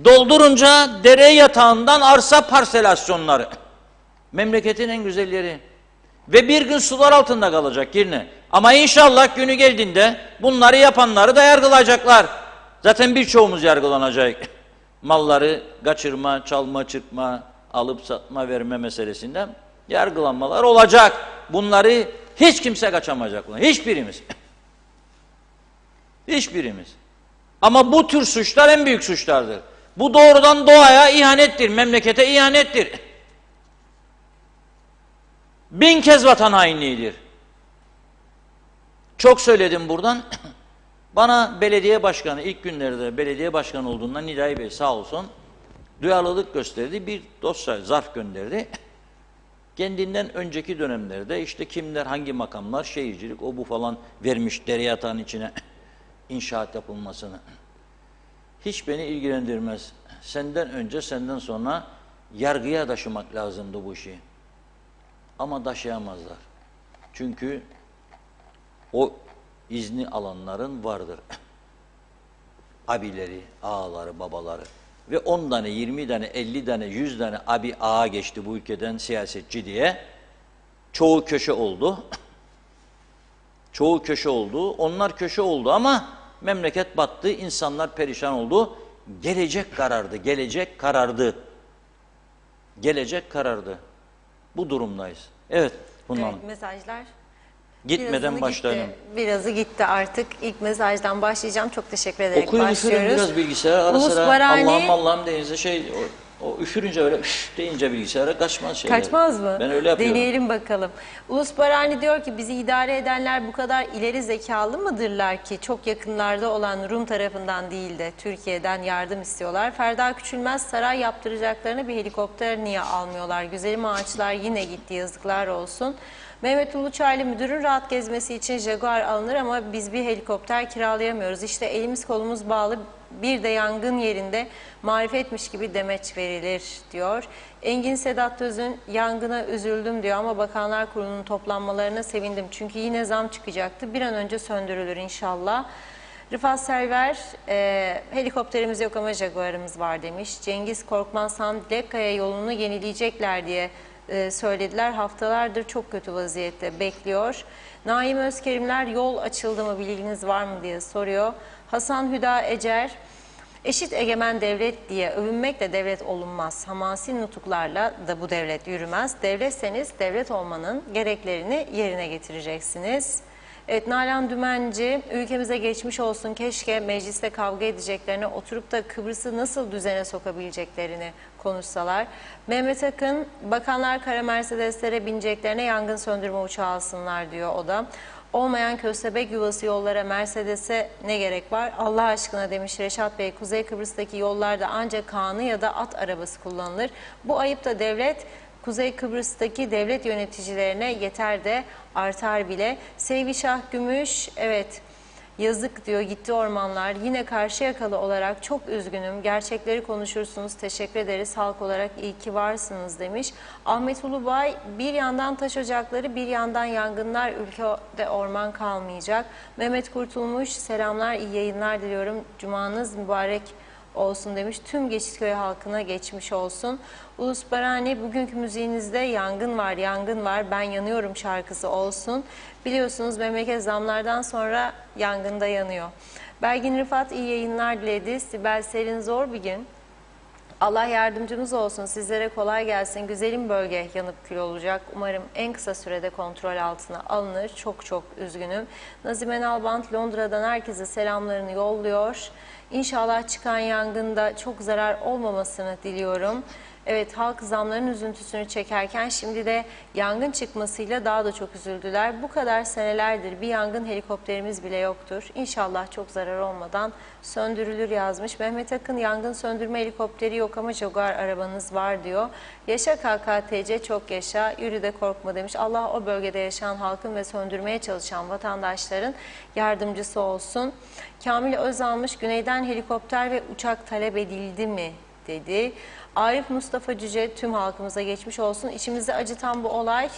Doldurunca dere yatağından arsa parselasyonları. Memleketin en güzel yeri. Ve bir gün sular altında kalacak yine. Ama inşallah günü geldiğinde bunları yapanları da yargılayacaklar. Zaten birçoğumuz yargılanacak. Malları kaçırma, çalma, çırpma, alıp satma, verme meselesinden yargılanmalar olacak. Bunları hiç kimse kaçamayacak. Hiçbirimiz. Hiçbirimiz. Ama bu tür suçlar en büyük suçlardır. Bu doğrudan doğaya ihanettir, memlekete ihanettir. 1000 kez vatan hainliğidir. Çok söyledim buradan. Bana belediye başkanı, ilk günlerde belediye başkanı olduğundan Nidai Bey sağ olsun, duyarlılık gösterdi, bir dosya, zarf gönderdi. Kendinden önceki dönemlerde işte kimler, hangi makamlar, şehircilik, o bu falan vermiş dere yatağın içine inşaat yapılmasını. Hiç beni ilgilendirmez. Senden önce, senden sonra yargıya taşımak lazımdı bu işi. Ama taşıyamazlar. Çünkü o izni alanların vardır. Abileri, ağaları, babaları. Ve 10 tane, 20 tane, 50 tane, 100 tane abi ağa geçti bu ülkeden siyasetçi diye. Çoğu köşe oldu. Çoğu köşe oldu. Onlar köşe oldu ama memleket battı, insanlar perişan oldu. Gelecek karardı, gelecek karardı. Gelecek karardı. Bu durumdayız. Evet, bundan. Evet, mesajlar. Gitmeden başlayalım. Birazı gitti artık. İlk mesajdan başlayacağım. Çok teşekkür ederek Okuyun, başlıyoruz. üfürün biraz bilgisayara. Ara Ulus sıra Barani, Allah'ım Allah'ım deyince o üfürünce öyle deyince bilgisayara kaçmaz şeyler. kaçmaz mı? Ben öyle yapıyorum. Deneyelim bakalım. Ulus Barani diyor ki bizi idare edenler bu kadar ileri zekalı mıdırlar ki çok yakınlarda olan Rum tarafından değil de Türkiye'den yardım istiyorlar. Ferda Küçülmez saray yaptıracaklarını bir helikopter niye almıyorlar? Güzelim ağaçlar yine gitti, yazıklar olsun. Mehmet Uluçaylı müdürün rahat gezmesi için Jaguar alınır ama biz bir helikopter kiralayamıyoruz. İşte elimiz kolumuz bağlı, bir de yangın yerinde marifetmiş gibi demeç verilir diyor. Engin Sedat Özün yangına üzüldüm diyor ama Bakanlar Kurulu'nun toplanmalarına sevindim. Çünkü yine zam çıkacaktı. Bir an önce söndürülür inşallah. Rıfat Server, helikopterimiz yok ama Jaguar'ımız var demiş. Cengiz Korkmaz Han, Lekkaya yolunu yenileyecekler diye söylediler. Haftalardır çok kötü vaziyette bekliyor. Naim Özkerimler yol açıldı mı bilginiz var mı diye soruyor. Hasan Hüda Ecer, eşit egemen devlet diye övünmekle devlet olunmaz. Hamasi nutuklarla da bu devlet yürümez. Devletseniz devlet olmanın gereklerini yerine getireceksiniz. Evet, Nalan Dümenci, ülkemize geçmiş olsun, keşke mecliste kavga edeceklerine oturup da Kıbrıs'ı nasıl düzene sokabileceklerini konuşsalar. Mehmet Akın, bakanlar kara Mercedes'lere bineceklerine yangın söndürme uçağı alsınlar diyor o da. Olmayan köstebek yuvası yollara, Mercedes'e ne gerek var? Allah aşkına demiş Reşat Bey, Kuzey Kıbrıs'taki yollarda ancak kanı ya da at arabası kullanılır. Bu ayıp da devlet, Kuzey Kıbrıs'taki devlet yöneticilerine yeter de artar bile. Seyvi Şah Gümüş, evet yazık diyor, gitti ormanlar. Yine Karşıyakalı olarak çok üzgünüm. Gerçekleri konuşursunuz. Teşekkür ederiz. Halk olarak iyi ki varsınız demiş. Ahmet Ulubay, bir yandan taş ocakları, bir yandan yangınlar, ülkede orman kalmayacak. Mehmet Kurtulmuş, selamlar, iyi yayınlar diliyorum. Cumanız mübarek olsun demiş. Tüm Geçitköy halkına geçmiş olsun. Ulus Barani, bugünkü müziğinizde yangın var, yangın var, ben yanıyorum şarkısı olsun. Biliyorsunuz memleket zamlardan sonra yangında yanıyor. Belgin Rıfat iyi yayınlar diledi. Sibel Serin, zor bir gün. Allah yardımcımız olsun. Sizlere kolay gelsin. Güzelim bölge yanıp kül olacak. Umarım en kısa sürede kontrol altına alınır. Çok çok üzgünüm. Nazime Nalbant Londra'dan herkese selamlarını yolluyor. İnşallah çıkan yangında çok zarar olmamasını diliyorum. Evet, halk zamların üzüntüsünü çekerken şimdi de yangın çıkmasıyla daha da çok üzüldüler. Bu kadar senelerdir bir yangın helikopterimiz bile yoktur. İnşallah çok zarar olmadan söndürülür yazmış. Mehmet Akın, yangın söndürme helikopteri yok ama Jaguar arabanız var diyor. Yaşa KKTC, çok yaşa, yürü de korkma demiş. Allah o bölgede yaşayan halkın ve söndürmeye çalışan vatandaşların yardımcısı olsun. Kamil Özalmış, güneyden helikopter ve uçak talep edildi mi dedi. Arif Mustafa Cüce, tüm halkımıza geçmiş olsun. İçimizi acıtan bu olay,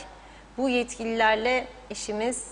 bu yetkililerle işimiz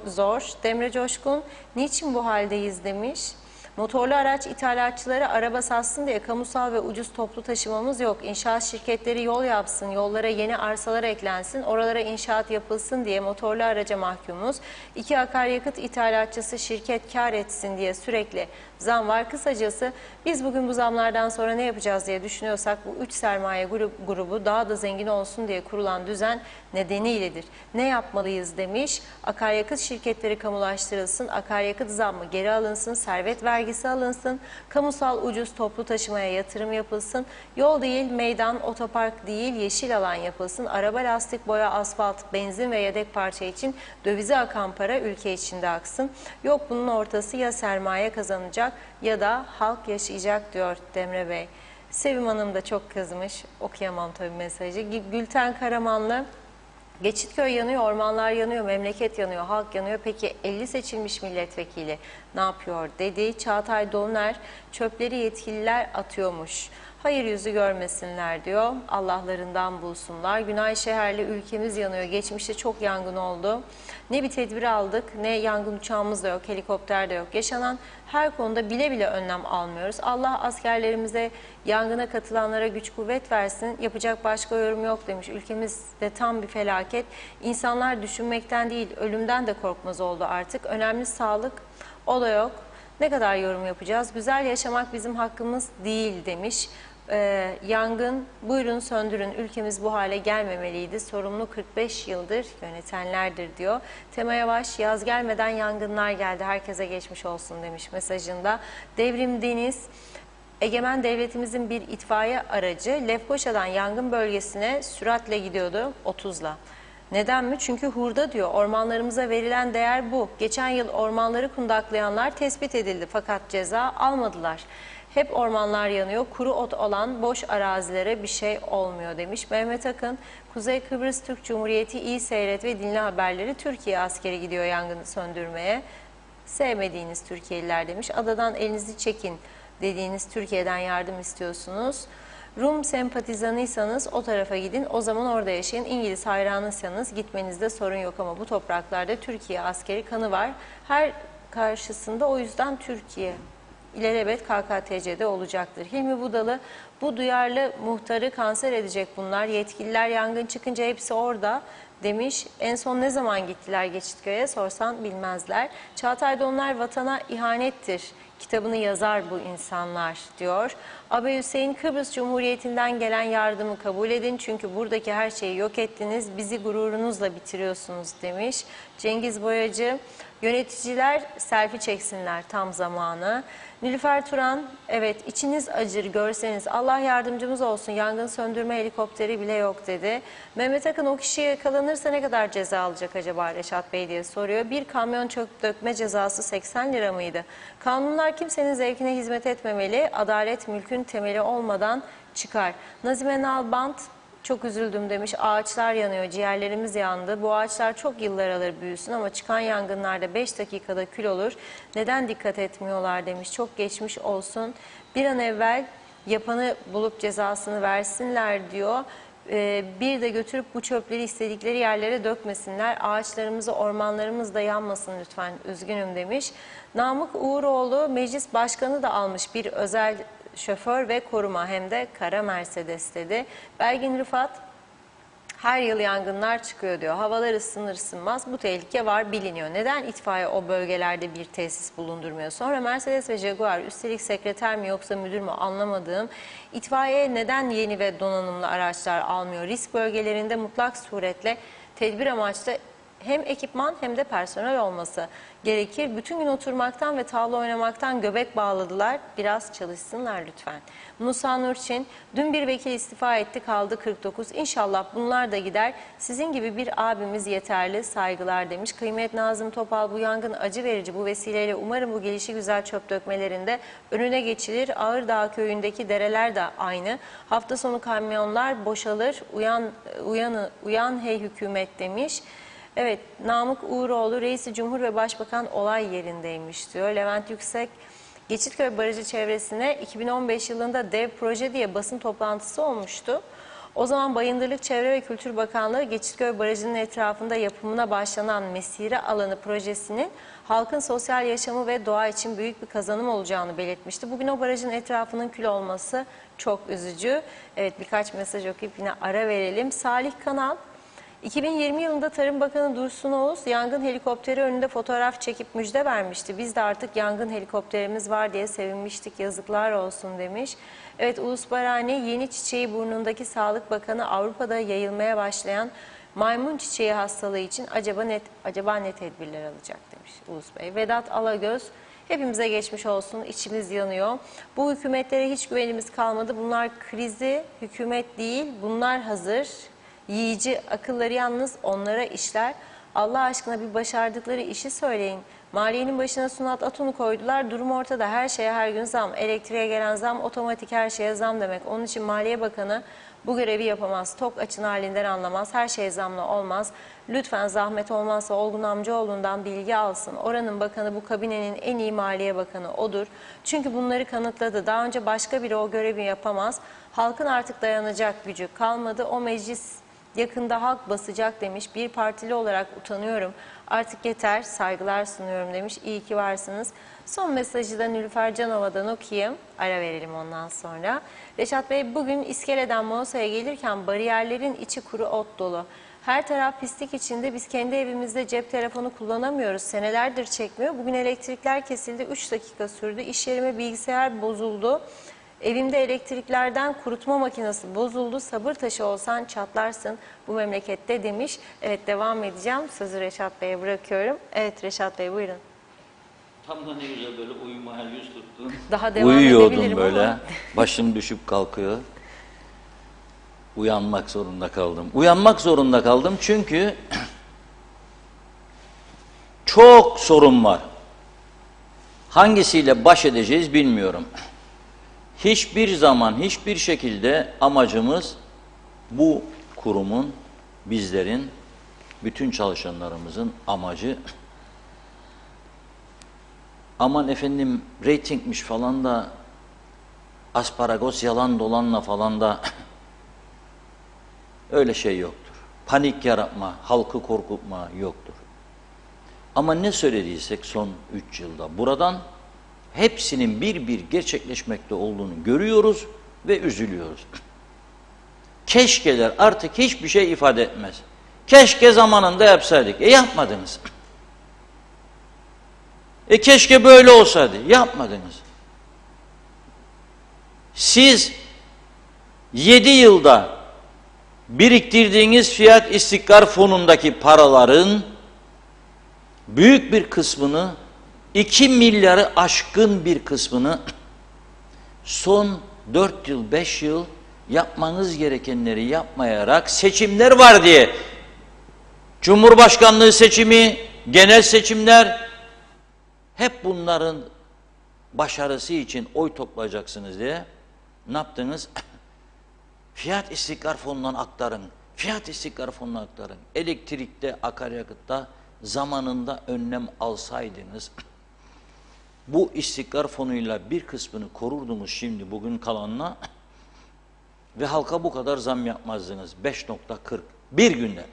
zor. Demre Coşkun, niçin bu haldeyiz demiş. Motorlu araç ithalatçıları araba satsın diye kamusal ve ucuz toplu taşımamız yok. İnşaat şirketleri yol yapsın, yollara yeni arsalar eklensin, oralara inşaat yapılsın diye motorlu araca mahkumuz. 2 akaryakıt ithalatçısı şirket kar etsin diye sürekli zam var. Kısacası biz bugün bu zamlardan sonra ne yapacağız diye düşünüyorsak bu 3 sermaye grubu daha da zengin olsun diye kurulan düzen nedeniyledir. Ne yapmalıyız demiş. Akaryakıt şirketleri kamulaştırılsın, akaryakıt zammı geri alınsın, servet vergisi alınsın, kamusal ucuz toplu taşımaya yatırım yapılsın, yol değil, meydan, otopark değil, yeşil alan yapılsın, araba, lastik, boya, asfalt, benzin ve yedek parça için dövize akan para ülke içinde aksın. Yok bunun ortası ya sermaye kazanacak ya da halk yaşayacak diyor Demre Bey. Sevim Hanım da çok kızmış. Okuyamam tabii mesajı. Gülten Karamanlı. Geçitköy yanıyor, ormanlar yanıyor, memleket yanıyor, halk yanıyor. Peki 50 seçilmiş milletvekili ne yapıyor dedi. Çağatay Dolner çöpleri yetkililer atıyormuş. Hayır yüzü görmesinler diyor. Allah'larından bulsunlar. Günay Şeherli ülkemiz yanıyor. Geçmişte çok yangın oldu. Ne bir tedbir aldık, ne yangın uçağımız da yok, helikopter de yok. Yaşanan her konuda bile bile önlem almıyoruz. Allah askerlerimize, yangına katılanlara güç kuvvet versin. Yapacak başka yorum yok demiş. Ülkemizde tam bir felaket. İnsanlar düşünmekten değil, ölümden de korkmaz oldu artık. Önemli sağlık, o da yok. Ne kadar yorum yapacağız? Güzel yaşamak bizim hakkımız değil demiş. Yangın, buyurun söndürün, ülkemiz bu hale gelmemeliydi, sorumlu 45 yıldır yönetenlerdir diyor. Tema Yavaş, yaz gelmeden yangınlar geldi, herkese geçmiş olsun demiş mesajında. Devrim Deniz, egemen devletimizin bir itfaiye aracı Lefkoşa'dan yangın bölgesine süratle gidiyordu 30'la. Neden mi? Çünkü hurda diyor. Ormanlarımıza verilen değer bu. Geçen yıl ormanları kundaklayanlar tespit edildi fakat ceza almadılar. Hep ormanlar yanıyor, kuru ot olan boş arazilere bir şey olmuyor demiş. Mehmet Akın, Kuzey Kıbrıs Türk Cumhuriyeti iyi seyret ve dinle haberleri. Türkiye askeri gidiyor yangını söndürmeye. Sevmediğiniz Türkiye'liler demiş. Adadan elinizi çekin dediğiniz Türkiye'den yardım istiyorsunuz. Rum sempatizanıysanız o tarafa gidin, o zaman orada yaşayın. İngiliz hayranıysanız gitmenizde sorun yok ama bu topraklarda Türkiye askeri kanı var. Her karşısında o yüzden Türkiye ilelebet KKTC'de olacaktır. Hilmi Budalı, bu duyarlı muhtarı kanser edecek bunlar. Yetkililer yangın çıkınca hepsi orada demiş. En son ne zaman gittiler Geçitköy'e sorsan bilmezler. Çağatay Donlar vatana ihanettir. Kitabını yazar bu insanlar diyor. Abi Hüseyin, Kıbrıs Cumhuriyeti'nden gelen yardımı kabul edin. Çünkü buradaki her şeyi yok ettiniz. Bizi gururunuzla bitiriyorsunuz demiş. Cengiz Boyacı, yöneticiler selfie çeksinler tam zamanı. Nilüfer Turan, evet içiniz acır görseniz, Allah yardımcımız olsun, yangın söndürme helikopteri bile yok dedi. Mehmet Akın, o kişi yakalanırsa ne kadar ceza alacak acaba Reşat Bey diye soruyor. Bir kamyon çöp dökme cezası 80 lira mıydı? Kanunlar kimsenin zevkine hizmet etmemeli, adalet mülkün temeli olmadan çıkar. Nazime Nalbant, çok üzüldüm demiş. Ağaçlar yanıyor, ciğerlerimiz yandı. Bu ağaçlar çok yıllar alır büyüsün ama çıkan yangınlarda 5 dakikada kül olur. Neden dikkat etmiyorlar demiş. Çok geçmiş olsun. Bir an evvel yapanı bulup cezasını versinler diyor. Bir de götürüp bu çöpleri istedikleri yerlere dökmesinler. Ağaçlarımızı, ormanlarımız da yanmasın lütfen. Üzgünüm demiş. Namık Uğuroğlu, meclis başkanı da almış bir özel şoför ve koruma, hem de kara Mercedes dedi. Belgin Rıfat, her yıl yangınlar çıkıyor diyor. Havalar ısınır ısınmaz bu tehlike var, biliniyor. Neden itfaiye o bölgelerde bir tesis bulundurmuyor? Sonra Mercedes ve Jaguar, üstelik sekreter mi yoksa müdür mü anlamadığım, itfaiye neden yeni ve donanımlı araçlar almıyor? Risk bölgelerinde mutlak suretle tedbir amaçlı hem ekipman hem de personel olması gerekir. Bütün gün oturmaktan ve tavla oynamaktan göbek bağladılar. Biraz çalışsınlar lütfen. Musa Nurçin, dün bir vekil istifa etti, kaldı 49. İnşallah bunlar da gider. Sizin gibi bir abimiz yeterli, saygılar demiş. Kıymet Nazım Topal, bu yangın acı verici. Bu vesileyle umarım bu gelişigüzel çöp dökmelerinde önüne geçilir. Ağırdağ köyündeki dereler de aynı. Hafta sonu kamyonlar boşalır. Uyan hey hükümet demiş. Evet, Namık Uğuroğlu, Reisi Cumhur ve Başbakan olay yerindeymiş diyor. Levent Yüksek, Geçitköy Barajı çevresine 2015 yılında dev proje diye basın toplantısı olmuştu. O zaman Bayındırlık Çevre ve Kültür Bakanlığı Geçitköy Barajı'nın etrafında yapımına başlanan mesire alanı projesinin halkın sosyal yaşamı ve doğa için büyük bir kazanım olacağını belirtmişti. Bugün o barajın etrafının kül olması çok üzücü. Evet, birkaç mesaj okuyup yine ara verelim. Salih Kanal, 2020 yılında Tarım Bakanı Dursun Oğuz yangın helikopteri önünde fotoğraf çekip müjde vermişti. Biz de artık yangın helikopterimiz var diye sevinmiştik, yazıklar olsun demiş. Evet, Ulus Barani, yeni çiçeği burnundaki Sağlık Bakanı Avrupa'da yayılmaya başlayan maymun çiçeği hastalığı için acaba ne tedbirler alacak demiş Ulus Bey. Vedat Alagöz, hepimize geçmiş olsun, içimiz yanıyor. Bu hükümetlere hiç güvenimiz kalmadı. Bunlar krizi hükümet değil, bunlar hazır. Yiyici akılları yalnız onlara işler. Allah aşkına bir başardıkları işi söyleyin. Maliyenin başına Sunat Atun'u koydular. Durum ortada. Her şeye her gün zam. Elektriğe gelen zam, otomatik her şeye zam demek. Onun için Maliye Bakanı bu görevi yapamaz. Tok açın halinden anlamaz. Her şey zamla olmaz. Lütfen zahmet olmazsa Olgun Amcaoğlu'ndan bilgi alsın. Oranın bakanı, bu kabinenin en iyi Maliye Bakanı odur. Çünkü bunları kanıtladı. Daha önce başka biri o görevi yapamaz. Halkın artık dayanacak gücü kalmadı. O meclis yakında halk basacak demiş. Bir partili olarak utanıyorum. Artık yeter, saygılar sunuyorum demiş. İyi ki varsınız. Son mesajı da Nilüfer Canova'dan okuyayım. Ara verelim ondan sonra. Reşat Bey, bugün iskeleden Mosa'ya gelirken bariyerlerin içi kuru ot dolu. Her taraf pislik içinde, biz kendi evimizde cep telefonu kullanamıyoruz. Senelerdir çekmiyor. Bugün elektrikler kesildi. 3 dakika sürdü. İş yerime bilgisayar bozuldu. Evimde elektriklerden kurutma makinesi bozuldu. Sabır taşı olsan çatlarsın bu memlekette demiş. Evet, devam edeceğim. Sözü Reşat Bey'e bırakıyorum. Evet Reşat Bey, buyurun. Tam da ne güzel böyle uyumaya yüz tuttun. Daha devam Uyuyordum edebilirim böyle. ama. Başım düşüp kalkıyor. Uyanmak zorunda kaldım. Uyanmak zorunda kaldım çünkü çok sorun var. Hangisiyle baş edeceğiz bilmiyorum. Hiçbir zaman, hiçbir şekilde amacımız bu kurumun, bizlerin, bütün çalışanlarımızın amacı aman efendim reytingmiş falan da asparagoz yalan dolanla falan da öyle şey yoktur. Panik yaratma, halkı korkutma yoktur. Ama ne söylediysek son 3 yılda buradan hepsinin bir bir gerçekleşmekte olduğunu görüyoruz ve üzülüyoruz. Keşkeler artık hiçbir şey ifade etmez. Keşke zamanında yapsaydık. Yapmadınız. Keşke böyle olsaydı. Yapmadınız. Siz 7 yılda biriktirdiğiniz Fiyat İstikrar Fonu'ndaki paraların büyük bir kısmını, 2 milyarı aşkın bir kısmını son 4 yıl, 5 yıl yapmanız gerekenleri yapmayarak seçimler var diye, Cumhurbaşkanlığı seçimi, genel seçimler, hep bunların başarısı için oy toplayacaksınız diye ne yaptınız? Fiyat İstikrar Fonu'ndan aktarın, Fiyat İstikrar Fonu'na aktarın. Elektrikte, akaryakıtta zamanında önlem alsaydınız, bu istikrar fonuyla bir kısmını korurdunuz şimdi bugün kalanla ve halka bu kadar zam yapmazdınız. 5.40 bir günde.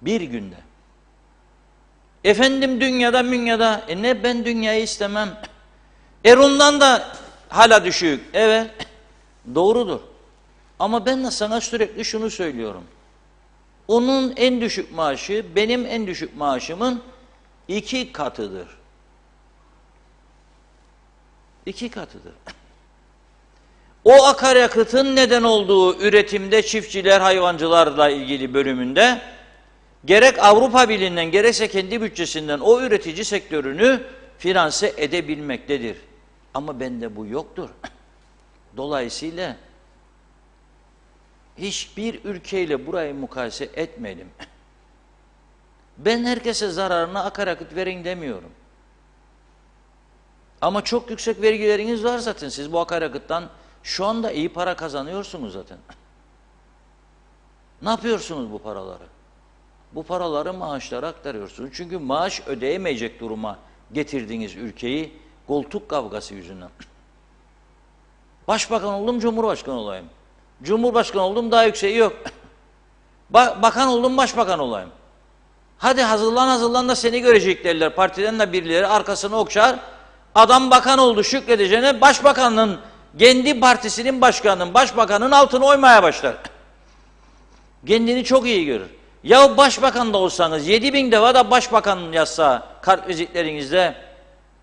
Bir günde. Efendim dünyada ne ben dünyayı istemem. Ondan da hala düşük. Evet doğrudur. Ama ben de sana sürekli şunu söylüyorum. Onun en düşük maaşı benim en düşük maaşımın 2 katıdır. 2 katıdır. O akaryakıtın neden olduğu üretimde çiftçiler, hayvancılarla ilgili bölümünde gerek Avrupa Birliği'nden gerekse kendi bütçesinden o üretici sektörünü finanse edebilmektedir. Ama bende bu yoktur. Dolayısıyla hiçbir ülkeyle burayı mukayese etmeyelim. Ben herkese zararına akaryakıt verin demiyorum. Ama çok yüksek vergileriniz var zaten. Siz bu akaryakıttan şu anda iyi para kazanıyorsunuz zaten. Ne yapıyorsunuz bu paraları? Bu paraları maaşlara aktarıyorsunuz. Çünkü maaş ödeyemeyecek duruma getirdiğiniz ülkeyi koltuk kavgası yüzünden. Başbakan oldum, Cumhurbaşkanı olayım. Cumhurbaşkanı oldum, daha yükseği yok. Bakan oldum, başbakan olayım. Hadi hazırlan da seni görecek derler. Partiden de birileri arkasını okşar. Adam bakan oldu, şükredeceğine başbakanın, kendi partisinin başbakanın altına oymaya başlar. Kendini çok iyi görür. Ya başbakan da olsanız 7.000 defa da başbakan yazsa kartvizitlerinizde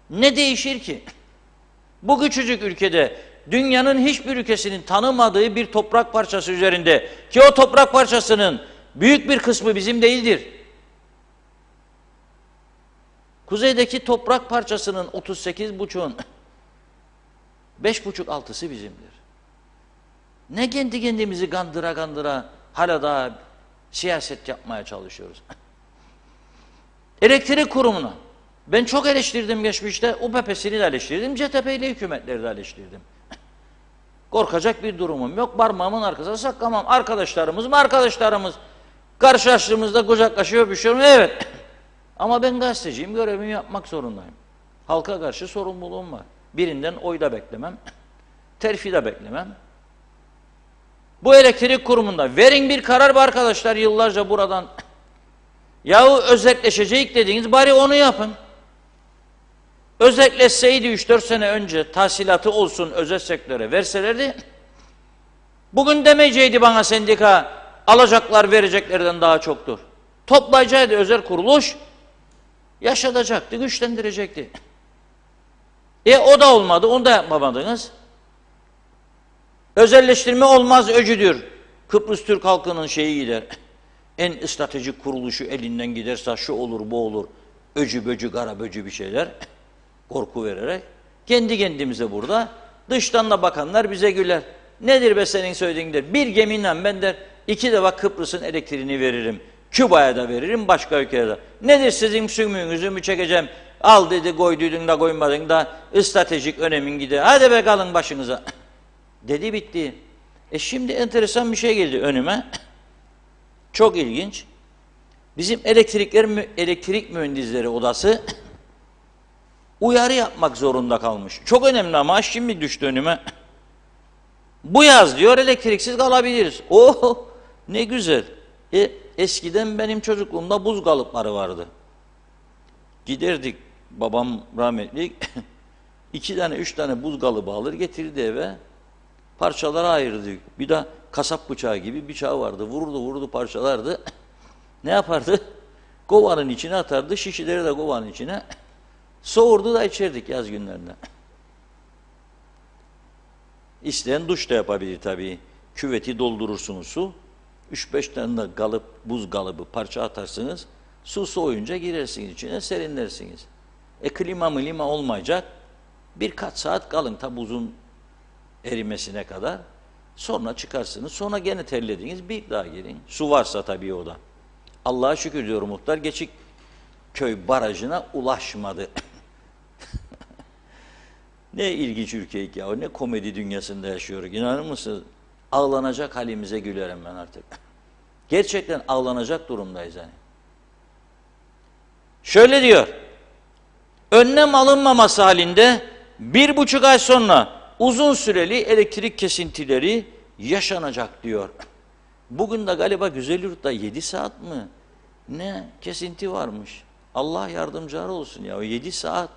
ne değişir ki? Bu küçücük ülkede dünyanın hiçbir ülkesinin tanımadığı bir toprak parçası üzerinde, ki o toprak parçasının büyük bir kısmı bizim değildir. Kuzeydeki toprak parçasının 38,5'un 5,5-6'sı bizimdir. Ne kendi kendimizi kandıra hala daha siyaset yapmaya çalışıyoruz. Elektrik kurumuna ben çok eleştirdim geçmişte. UPP'sini de eleştirdim. CTP'li hükümetleri de eleştirdim. Korkacak bir durumum yok. Parmağımın arkasına saklamam. Arkadaşlarımız. Karşılaştığımızda kucaklaşıyor, öpüşüyorum. Evet. Ama ben gazeteciyim. Görevimi yapmak zorundayım. Halka karşı sorumluluğum var. Birinden oy da beklemem. Terfi de beklemem. Bu elektrik kurumunda verin bir karar var arkadaşlar, yıllarca buradan. Yahu özelleşecek dediğiniz bari onu yapın. Özelleşseydi 3-4 sene önce tahsilatı olsun özel sektöre verselerdi, bugün demeyeceydi bana sendika alacaklar vereceklerden daha çoktur. Toplayacaktı özel kuruluş, yaşatacaktı, güçlendirecekti. O da olmadı, onu da yapamadınız. Özelleştirme olmaz, öcüdür. Kıbrıs Türk halkının şeyi gider. En stratejik kuruluşu elinden giderse şu olur, bu olur. Öcü böcü, kara böcü bir şeyler. Korku vererek. Kendi kendimize burada. Dıştan da bakanlar bize güler. Nedir be senin söylediğin der. Bir gemiyle ben der 2 defa Kıbrıs'ın elektriğini veririm. Küba'ya da veririm, başka ülkeye de. Nedir sizin sümüğünüzü mü çekeceğim? Al dedi, koyduydun da koymadın da stratejik önemin gider. Hadi be kalın başınıza. Dedi bitti. Şimdi enteresan bir şey geldi önüme. Çok ilginç. Bizim elektrik mühendisleri odası uyarı yapmak zorunda kalmış. Çok önemli ama şimdi düştü önüme. Bu yaz diyor elektriksiz kalabiliriz. Oh ne güzel. Eskiden benim çocukluğumda buz kalıpları vardı. Giderdik, babam rahmetli 2 tane 3 tane buz kalıbı alır getirirdi eve. Parçalara ayırdık. Bir de kasap bıçağı gibi bıçağı vardı. Vurdu parçalardı. Ne yapardı? Kovanın içine atardı. Şişeleri de kovanın içine. Soğurdu da içerdik yaz günlerinde. İsteyen duş da yapabilir tabii. Küveti doldurursunuz su. 3-5 tane de kalıp, buz kalıbı parça atarsınız. Su soğuyunca girersiniz içine, serinlersiniz. Klima olmayacak. Birkaç saat kalın ta buzun erimesine kadar. Sonra çıkarsınız. Sonra gene terlediniz. Bir daha girin. Su varsa tabii o da. Allah'a şükür diyor muhtar. Geçikköy barajına ulaşmadı. Ne ilginç ülke ya. Ne komedi dünyasında yaşıyoruz. İnanır mısınız? Ağlanacak halimize gülerim ben artık. Gerçekten ağlanacak durumdayız hani. Şöyle diyor. Önlem alınmaması halinde 1,5 ay sonra uzun süreli elektrik kesintileri yaşanacak diyor. Bugün de galiba Güzelyurt'ta 7 saat mi? Ne kesinti varmış. Allah yardımcıları olsun ya. O 7 saat.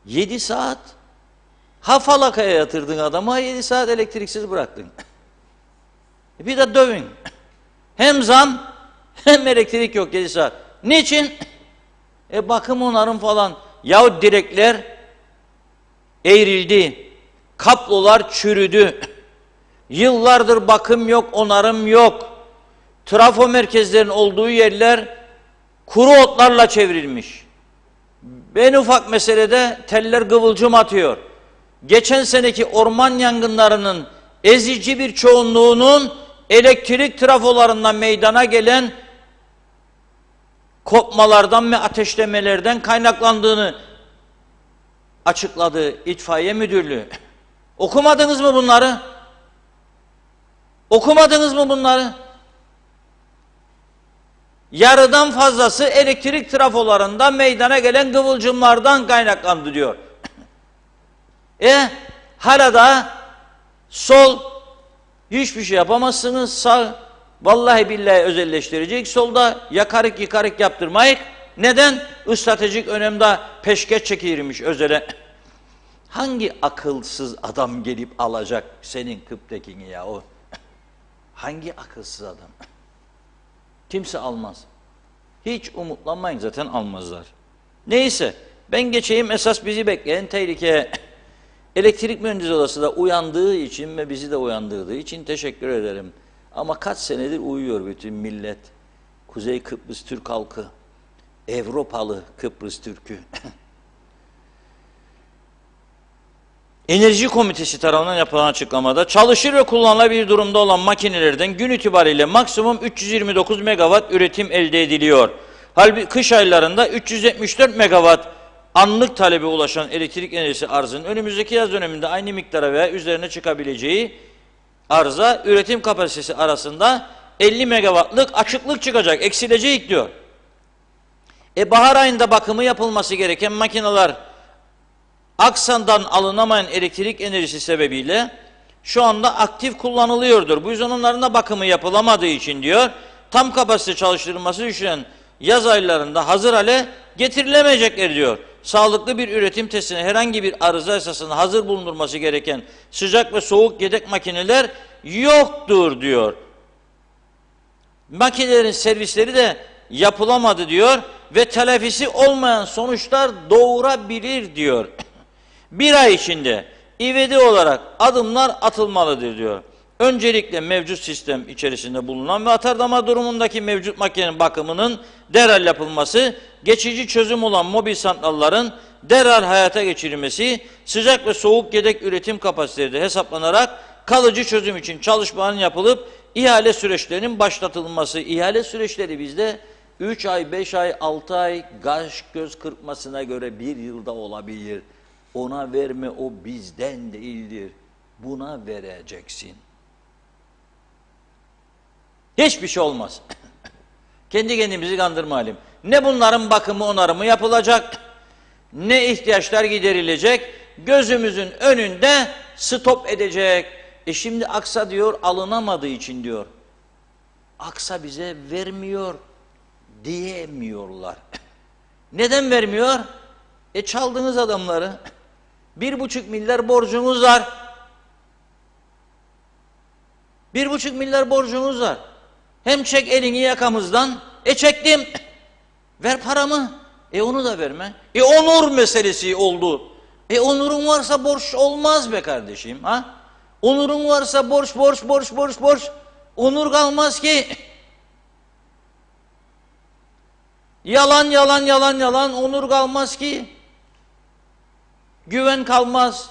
7 saat. Ha falakaya yatırdın adamı, 7 saat elektriksiz bıraktın. Bir de dövün. Hem zam hem elektrik yok 7 saat. Niçin? Bakım onarım falan. Yahu direkler eğrildi. Kablolar çürüdü. Yıllardır bakım yok, onarım yok. Trafo merkezlerinin olduğu yerler kuru otlarla çevrilmiş. En ufak meselede teller kıvılcım atıyor. Geçen seneki orman yangınlarının ezici bir çoğunluğunun elektrik trafolarından meydana gelen kopmalardan ve ateşlemelerden kaynaklandığını açıkladı İtfaiye Müdürlüğü. Okumadınız mı bunları? Okumadınız mı bunları? Yarıdan fazlası elektrik trafolarından meydana gelen kıvılcımlardan kaynaklandı diyor. Hala da sol Hiçbir şey yapamazsınız. Sağ, vallahi billahi özelleştirecek. Solda yakarık yıkarık yaptırmayık. Neden? Stratejik önemde peşkeş çekilirmiş özele. Hangi akılsız adam gelip alacak senin Kıptekini ya o? Hangi akılsız adam? Kimse almaz. Hiç umutlanmayın, zaten almazlar. Neyse, ben geçeyim esas bizi bekleyen tehlikeye. Elektrik Mühendisleri Odası da uyandığı için ve bizi de uyandırdığı için teşekkür ederim. Ama kaç senedir uyuyor bütün millet. Kuzey Kıbrıs Türk halkı, Avrupalı Kıbrıs Türk'ü. Enerji Komitesi tarafından yapılan açıklamada çalışır ve kullanılabilir durumda olan makinelerden gün itibariyle maksimum 329 megawatt üretim elde ediliyor. Halbuki kış aylarında 374 megawatt anlık talebe ulaşan elektrik enerjisi arzının önümüzdeki yaz döneminde aynı miktara veya üzerine çıkabileceği arıza üretim kapasitesi arasında 50 megawattlık açıklık çıkacak, eksilecek diyor. Bahar ayında bakımı yapılması gereken makineler Aksan'dan alınamayan elektrik enerjisi sebebiyle şu anda aktif kullanılıyordur. Bu yüzden onların da bakımı yapılamadığı için diyor, tam kapasite çalıştırılması düşünen yaz aylarında hazır hale getirilemeyecekler diyor. Sağlıklı bir üretim testine herhangi bir arıza esasında hazır bulundurması gereken sıcak ve soğuk yedek makineler yoktur diyor. Makinelerin servisleri de yapılamadı diyor ve telafisi olmayan sonuçlar doğurabilir diyor. Bir ay içinde ivedi olarak adımlar atılmalıdır diyor. Öncelikle mevcut sistem içerisinde bulunan ve atardama durumundaki mevcut makinenin bakımının derhal yapılması, geçici çözüm olan mobil santrallerin derhal hayata geçirilmesi, sıcak ve soğuk yedek üretim kapasiteleri de hesaplanarak kalıcı çözüm için çalışmaların yapılıp ihale süreçlerinin başlatılması. İhale süreçleri bizde 3 ay, 5 ay, 6 ay, kaş göz kırpmasına göre bir yılda olabilir. Ona verme, o bizden değildir. Buna vereceksin. Hiçbir şey olmaz. Kendi kendimizi kandırmayalım. Ne bunların bakımı onarımı yapılacak, ne ihtiyaçlar giderilecek, gözümüzün önünde stop edecek. Şimdi Aksa diyor alınamadığı için diyor. Aksa bize vermiyor diyemiyorlar. Neden vermiyor? Çaldığınız adamları. 1,5 milyar borcunuz var. 1,5 milyar borcunuz var. Hem çek elini yakamızdan. Çektim. Ver paramı. Onu da verme. Onur meselesi oldu. Onurun varsa borç olmaz be kardeşim. Ha? Onurun varsa borç. Onur kalmaz ki. Yalan. Onur kalmaz ki. Güven kalmaz.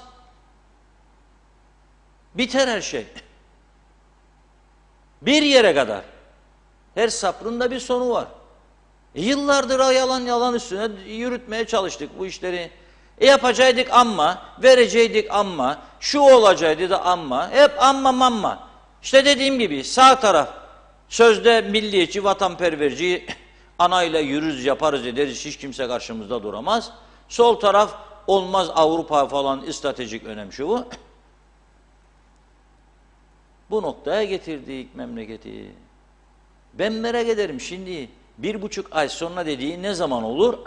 Biter her şey. Bir yere kadar. Her sabrın da bir sonu var. Yıllardır yalan üstüne yürütmeye çalıştık bu işleri. Yapacaktık ama, verecektik ama, şu olacaktı da ama, hep amma. İşte dediğim gibi sağ taraf sözde milliyetçi, vatanperverci, anayla yürürüz, yaparız, ederiz, hiç kimse karşımızda duramaz. Sol taraf olmaz Avrupa falan, stratejik önem şu bu. Bu noktaya getirdik memleketi. Ben merak ederim şimdi 1,5 ay sonra dediği ne zaman olur?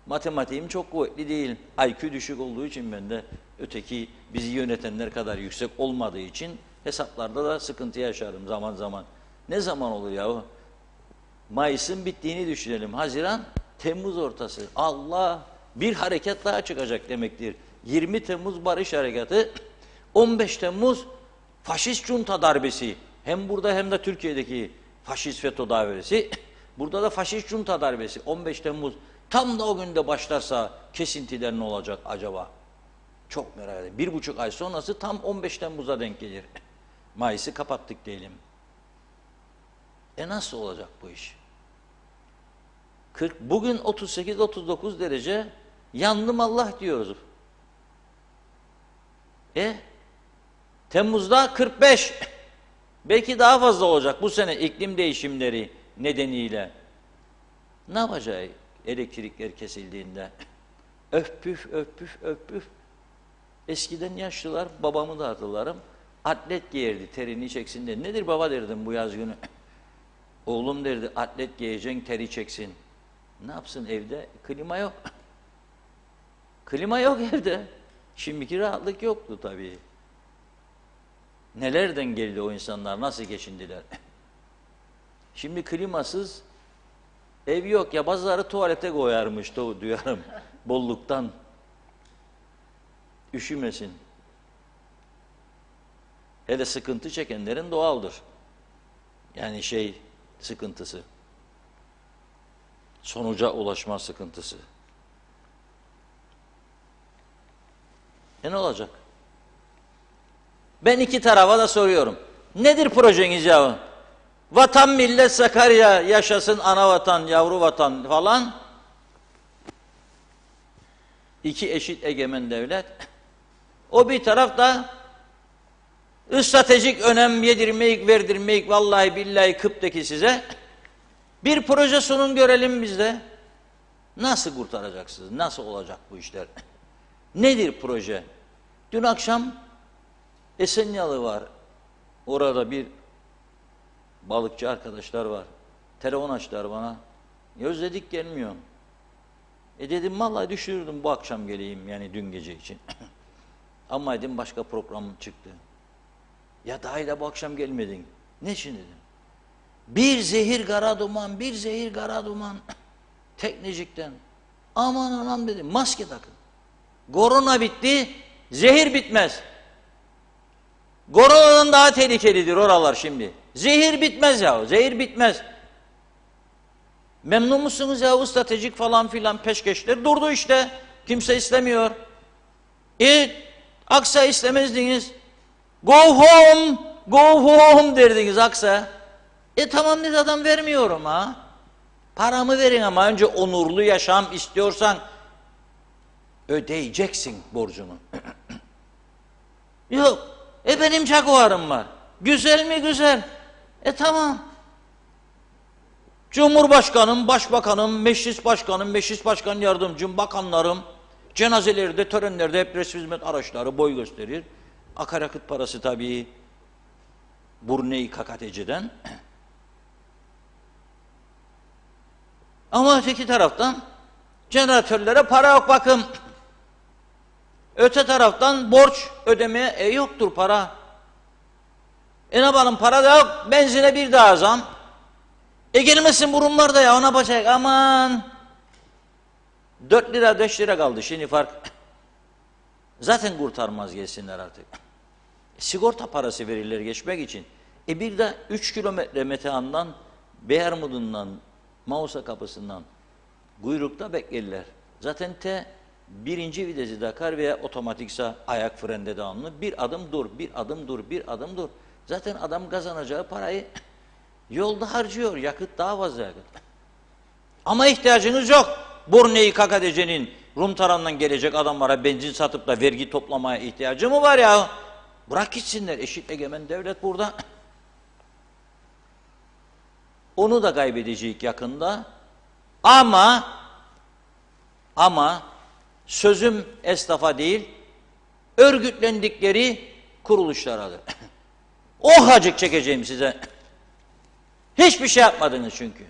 Matematiğim çok kuvvetli değil. IQ düşük olduğu için ben de öteki bizi yönetenler kadar yüksek olmadığı için hesaplarda da sıkıntı yaşarım zaman zaman. Ne zaman olur yahu? Mayıs'ın bittiğini düşünelim. Haziran, Temmuz ortası. Allah, bir hareket daha çıkacak demektir. 20 Temmuz Barış Harekatı, 15 Temmuz faşist junta darbesi. Hem burada hem de Türkiye'deki faşist FETÖ darbesi. Burada da faşist junta darbesi. 15 Temmuz tam da o günde başlarsa kesintiler ne olacak acaba? Çok merak ediyorum. 1,5 ay sonrası tam 15 Temmuz'a denk gelir. Mayıs'ı kapattık diyelim. Nasıl olacak bu iş? Bugün 38-39 derece, yandım Allah diyoruz. Temmuz'da 45. Belki daha fazla olacak bu sene iklim değişimleri nedeniyle. Ne yapacak elektrikler kesildiğinde? Öf püf. Eskiden yaşlılar, babamı da hatırlarım, Atlet giyerdi, terini çeksin diye. Nedir baba derdim bu yaz günü? Oğlum derdi, atlet giyeceksin, teri çeksin. Ne yapsın evde? Klima yok. Klima yok evde. Şimdiki rahatlık yoktu tabii. Nelerden geldi o insanlar, nasıl geçindiler? Şimdi klimasız ev yok ya, bazıları tuvalete koyarmış duyarım bolluktan. Üşümesin. Hele sıkıntı çekenlerin doğaldır. Yani sıkıntısı. Sonuca ulaşma sıkıntısı. Ne olacak? Ben iki tarafa da soruyorum. Nedir projeniz ya? Vatan millet Sakarya, yaşasın ana vatan, yavru vatan falan. İki eşit egemen devlet. O bir tarafta stratejik önem yedirmeyik, verdirmeyik, vallahi billahi Kıp'taki size. Bir proje sunun görelim bizde. Nasıl kurtaracaksınız? Nasıl olacak bu işler? Nedir proje? Dün akşam Esenyalı var. Orada bir balıkçı arkadaşlar var. Telefon açtılar bana. Ya özledik gelmiyor. Dedim vallahi düşünürdüm bu akşam geleyim, yani dün gece için. Ama dedim başka program çıktı. Ya daha da bu akşam gelmedin. Ne için dedim. Bir zehir kara duman, bir zehir kara duman. Teknecikten. Aman anam dedim, maske takın. Korona bitti, zehir bitmez. Koronadan daha tehlikelidir oralar şimdi. Zehir bitmez ya, zehir bitmez. Memnun musunuz ya, bu stratejik falan filan peşkeşler durdu işte. Kimse istemiyor. Aksa istemezdiniz. Go home, go home derdiniz Aksa. Tamam dedi adam, vermiyorum ha. Paramı verin ama önce onurlu yaşam istiyorsan ödeyeceksin borcunu. Yok. Benim Jaguar'ım var. Güzel mi? Güzel. Tamam. Cumhurbaşkanım, başbakanım, meclis başkanım, meclis başkan yardımcım, bakanlarım, cenazelerde, törenlerde hep resmi hizmet araçları boy gösterir. Akaryakıt parası tabii burneyi kakateciden. Ama öteki taraftan jeneratörlere para yok bakın. Öte taraftan borç ödemeye yoktur para. Ne yapalım, para da yok, benzine bir daha zam. Gelmesin burunlar da ya, ona bacak aman. 4 lira 5 lira kaldı şimdi fark. Zaten kurtarmaz, gelsinler artık. Sigorta parası verirler geçmek için. Bir de 3 kilometre Metehan'dan, Beyermudun'dan, Mausa kapısından kuyrukta beklerler. Zaten birinci vitesi takar veya otomatikse ayak frende devamlı. Bir adım dur, bir adım dur, bir adım dur. Zaten adam kazanacağı parayı yolda harcıyor. Yakıt daha fazla yakıt. Ama ihtiyacınız yok. Burne'yi Kakadece'nin Rum tarafından gelecek adamlara benzin satıp da vergi toplamaya ihtiyacı mı var ya? Bırak gitsinler. Eşit egemen devlet burada. Onu da kaybedecek yakında. Ama sözüm esnafa değil, örgütlendikleri kuruluşlaradır. O hacık çekeceğim size. Hiçbir şey yapmadınız çünkü.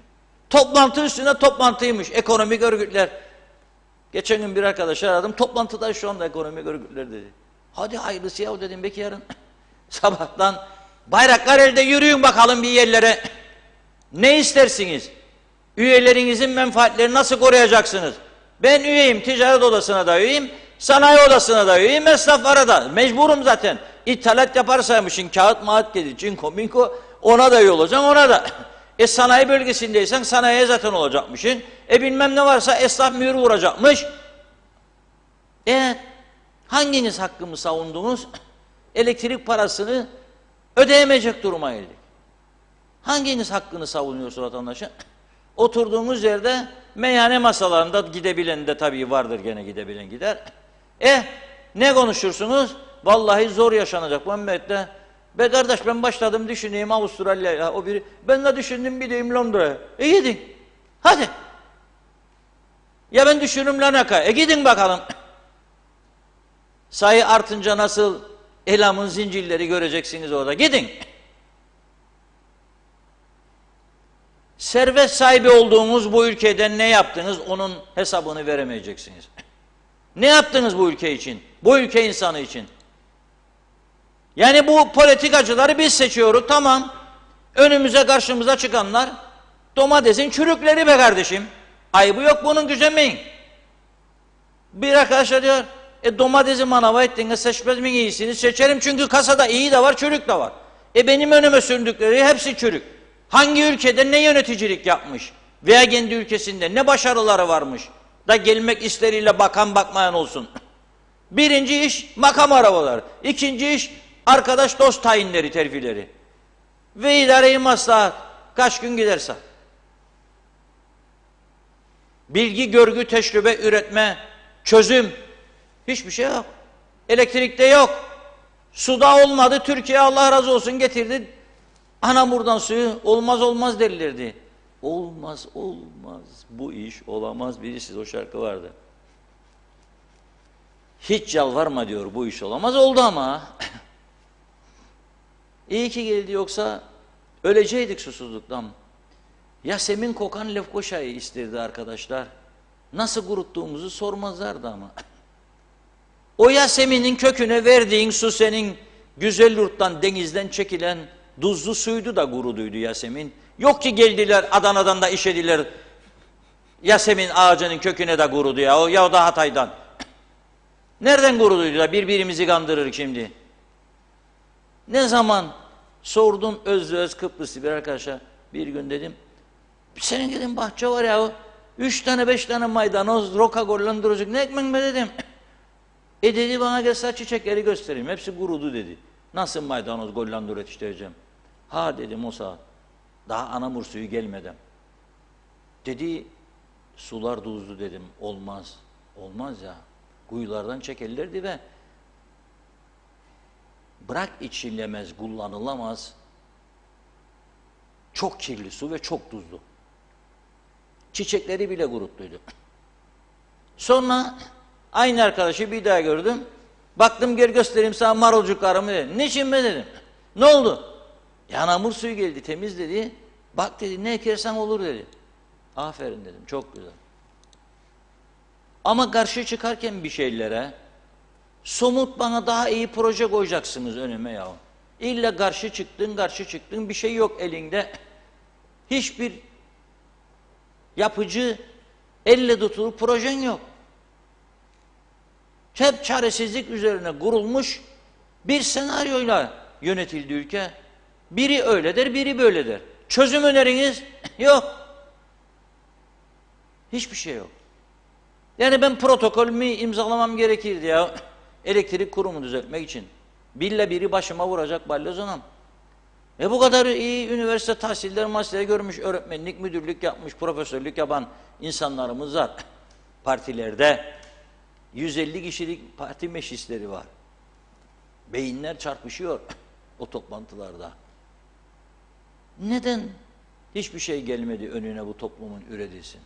Toplantı üstüne toplantıymış, ekonomik örgütler. Geçen gün bir arkadaş aradım, toplantıda şu anda ekonomik örgütler dedi. Hadi hayırlısı ya dedim, belki yarın. Sabahtan bayraklar elde, yürüyün bakalım bir yerlere. Ne istersiniz? Üyelerinizin menfaatlerini nasıl koruyacaksınız? Ben üyeyim, ticaret odasına da üyeyim, sanayi odasına da üyeyim, esnaflara da. Mecburum zaten. İthalat yaparsaymışsın, kağıt mağat gelir, çinko minko, ona da üye olacaksın, ona da. Sanayi bölgesindeysen sanayiye zaten olacakmışsın. Bilmem ne varsa esnaf mühür vuracakmış. Hanginiz hakkımı savundunuz? Elektrik parasını ödeyemeyecek duruma geldik. Hanginiz hakkını savunuyorsun vatandaşa? Oturduğumuz yerde meyhane masalarında gidebilen de tabii vardır, gene gidebilen gider. Ne konuşursunuz? Vallahi zor yaşanacak bu memlekette. Be kardeş, ben başladım düşüneyim Avustralya'ya, o biri. Ben de düşündüm gideyim Londra'ya. Gidin. Hadi. Ya ben düşünürüm Lanaka. Gidin bakalım. Sayı artınca nasıl Elam'ın zincirleri göreceksiniz orada. Gidin. Servet sahibi olduğunuz bu ülkeden ne yaptınız? Onun hesabını veremeyeceksiniz. Ne yaptınız bu ülke için? Bu ülke insanı için. Yani bu politikacıları biz seçiyoruz, tamam. Önümüze karşımıza çıkanlar domatesin çürükleri be kardeşim. Ayıbı yok bunun, gücenmeyin. Bir arkadaşlar diyor, domatesi manava ettiğinde seçmez mi iyisini? Seçerim çünkü kasada iyi de var, çürük de var. Benim önüme sürdükleri hepsi çürük. Hangi ülkede ne yöneticilik yapmış veya kendi ülkesinde ne başarıları varmış da gelmek isteriyle bakan bakmayan olsun. Birinci iş makam arabaları. İkinci iş arkadaş dost tayinleri, terfileri. Ve idare-i maslahat. Kaç gün giderse. Bilgi, görgü, tecrübe, üretme, çözüm. Hiçbir şey yok. Elektrikte yok. Suda olmadı. Türkiye Allah razı olsun getirdi. Anamur'dan suyu olmaz olmaz derlerdi. Olmaz olmaz. Bu iş olamaz. Birisi o şarkı vardı. Hiç yalvarma diyor, bu iş olamaz. Oldu ama. İyi ki geldi, yoksa öleceydik susuzluktan. Yasemin kokan Lefkoşa'yı isterdi arkadaşlar. Nasıl kuruttuğumuzu sormazlardı ama. O Yasemin'in köküne verdiğin su senin güzel yurttan, denizden çekilen tuzlu suydu da kuruduydu Yasemin. Yok ki geldiler Adana'dan da işediler. Yasemin ağacının köküne de kurudu ya. Ya da Hatay'dan. Nereden kuruduydu da birbirimizi kandırır şimdi. Ne zaman sordum öz Kıbrıslı bir arkadaşa, bir gün dedim, senin dedim bahçe var ya, 3 tane 5 tane maydanoz, roka gollandıracak, ne ekmek mi dedim. Dedi bana gel saç çiçekleri göstereyim, hepsi kurudu dedi. Nasıl maydanoz gollandır yetiştireceğim? Ha dedim o saat, daha Anamur suyu gelmeden. Dedi sular tuzlu dedim, olmaz, olmaz ya. Kuyulardan çekerlerdi ve bırak içilemez, kullanılamaz, çok kirli su ve çok tuzlu. Çiçekleri bile kuruttuydu. Sonra aynı arkadaşı bir daha gördüm. Baktım gel göstereyim sana marulcuklarımı dedim. Niçin be dedim. Ne oldu? Yağmur suyu geldi, temiz dedi. Bak dedi, ne ekersen olur dedi. Aferin dedim, çok güzel. Ama karşı çıkarken bir şeylere somut, bana daha iyi proje koyacaksınız önüme ya. İlla karşı çıktın, bir şey yok elinde. Hiçbir yapıcı, elle tutulur projen yok. Hep çaresizlik üzerine kurulmuş bir senaryoyla yönetildi ülke. Biri öyle der, biri böyle der. Çözüm öneriniz yok. Hiçbir şey yok. Yani ben protokolümü imzalamam gerekirdi ya. Elektrik kurumu düzeltmek için. Billa biri başıma vuracak balyoz anam. Bu kadar iyi üniversite tahsiller görmüş, öğretmenlik, müdürlük yapmış, profesörlük yapan insanlarımız var. Partilerde 150 kişilik parti meclisleri var. Beyinler çarpışıyor o toplantılarda. Neden hiçbir şey gelmedi önüne bu toplumun üretilsin?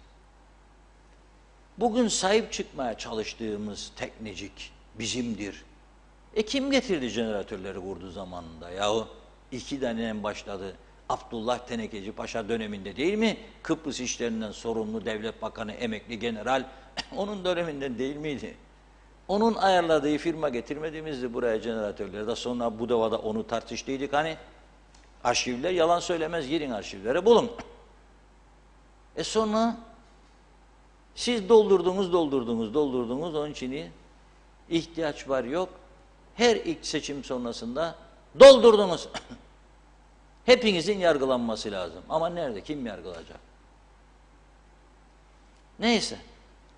Bugün sahip çıkmaya çalıştığımız teknecik bizimdir. Kim getirdi jeneratörleri kurdu zamanında yahu? 2 tane başladı. Abdullah Tenekeci Paşa döneminde değil mi? Kıbrıs işlerinden sorumlu devlet bakanı, emekli general, onun döneminden değil miydi? Onun ayarladığı firma getirmediğimizdi buraya jeneratörleri. Da sonra bu davada onu tartıştıydık hani. Arşivler yalan söylemez, girin arşivlere bulun. Sonra siz doldurdunuz onun için ihtiyaç var yok. Her ilk seçim sonrasında doldurdunuz. Hepinizin yargılanması lazım. Ama nerede? Kim yargılayacak? Neyse.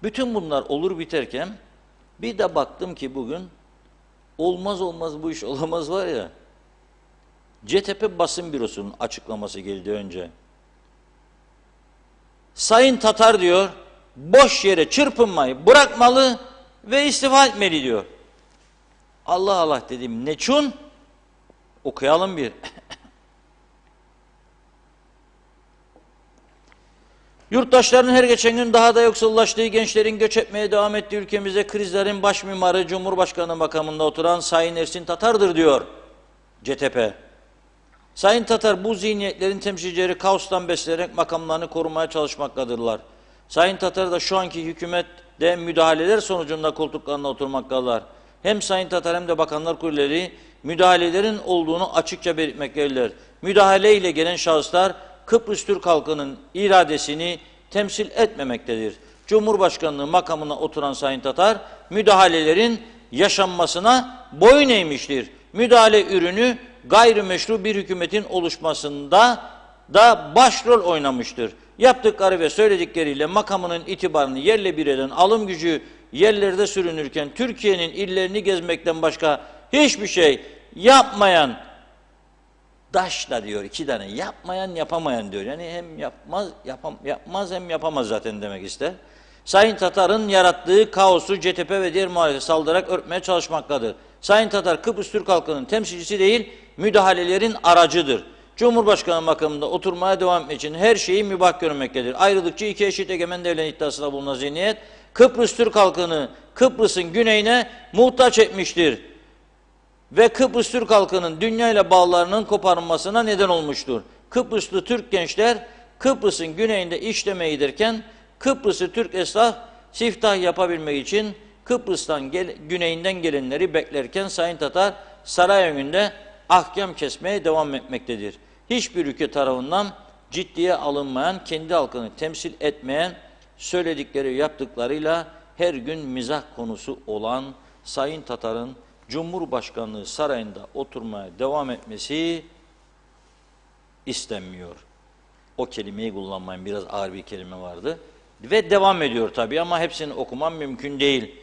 Bütün bunlar olur biterken bir de baktım ki bugün olmaz bu iş olamaz var ya. CTP basın bürosunun açıklaması geldi önce. Sayın Tatar diyor, boş yere çırpınmayı bırakmalı ve istifa etmeli diyor. Allah Allah dedim, ne çun? Okuyalım bir. Yurttaşların her geçen gün daha da yoksullaştığı, gençlerin göç etmeye devam ettiği ülkemizde krizlerin baş mimarı Cumhurbaşkanı makamında oturan Sayın Ersin Tatar'dır diyor CTP. Sayın Tatar bu zihniyetlerin temsilcileri kaostan beslenerek makamlarını korumaya çalışmaktadırlar. Sayın Tatar da şu anki hükümette müdahaleler sonucunda koltuklarına oturmaktalar. Hem Sayın Tatar hem de Bakanlar Kurulu müdahalelerin olduğunu açıkça belirtmektedirler. Müdahale ile gelen şahıslar Kıbrıs Türk halkının iradesini temsil etmemektedir. Cumhurbaşkanlığı makamına oturan Sayın Tatar, müdahalelerin yaşanmasına boyun eğmiştir. Müdahale ürünü gayrimeşru bir hükümetin oluşmasında da başrol oynamıştır. Yaptıkları ve söyledikleriyle makamının itibarını yerle bir eden, alım gücü yerlerde sürünürken Türkiye'nin illerini gezmekten başka hiçbir şey yapmayan, daşla diyor iki tane, yapmayan yapamayan diyor. Yani hem yapmaz hem yapamaz zaten demek ister. Sayın Tatar'ın yarattığı kaosu CTP ve diğer muhalefet saldırarak örtmeye çalışmaktadır. Sayın Tatar Kıbrıs Türk halkının temsilcisi değil, müdahalelerin aracıdır. Cumhurbaşkanı makamında oturmaya devam etmek için her şeyi mübah görmektedir. Ayrılıkçı iki eşit egemen devletin iddiasında bulunan zihniyet, Kıbrıs Türk halkını Kıbrıs'ın güneyine muhtaç etmiştir. Ve Kıbrıs Türk halkının dünyayla bağlarının koparılmasına neden olmuştur. Kıbrıslı Türk gençler Kıbrıs'ın güneyinde işlemeye giderken Kıbrıs'ı Türk esnaf siftah yapabilmek için Kıbrıs'tan güneyinden gelenleri beklerken Sayın Tatar saray önünde ahkam kesmeye devam etmektedir. Hiçbir ülke tarafından ciddiye alınmayan, kendi halkını temsil etmeyen, söyledikleri yaptıklarıyla her gün mizah konusu olan Sayın Tatar'ın Cumhurbaşkanlığı sarayında oturmaya devam etmesi istenmiyor. O kelimeyi kullanmayın, biraz ağır bir kelime vardı. Ve devam ediyor tabii ama hepsini okumam mümkün değil.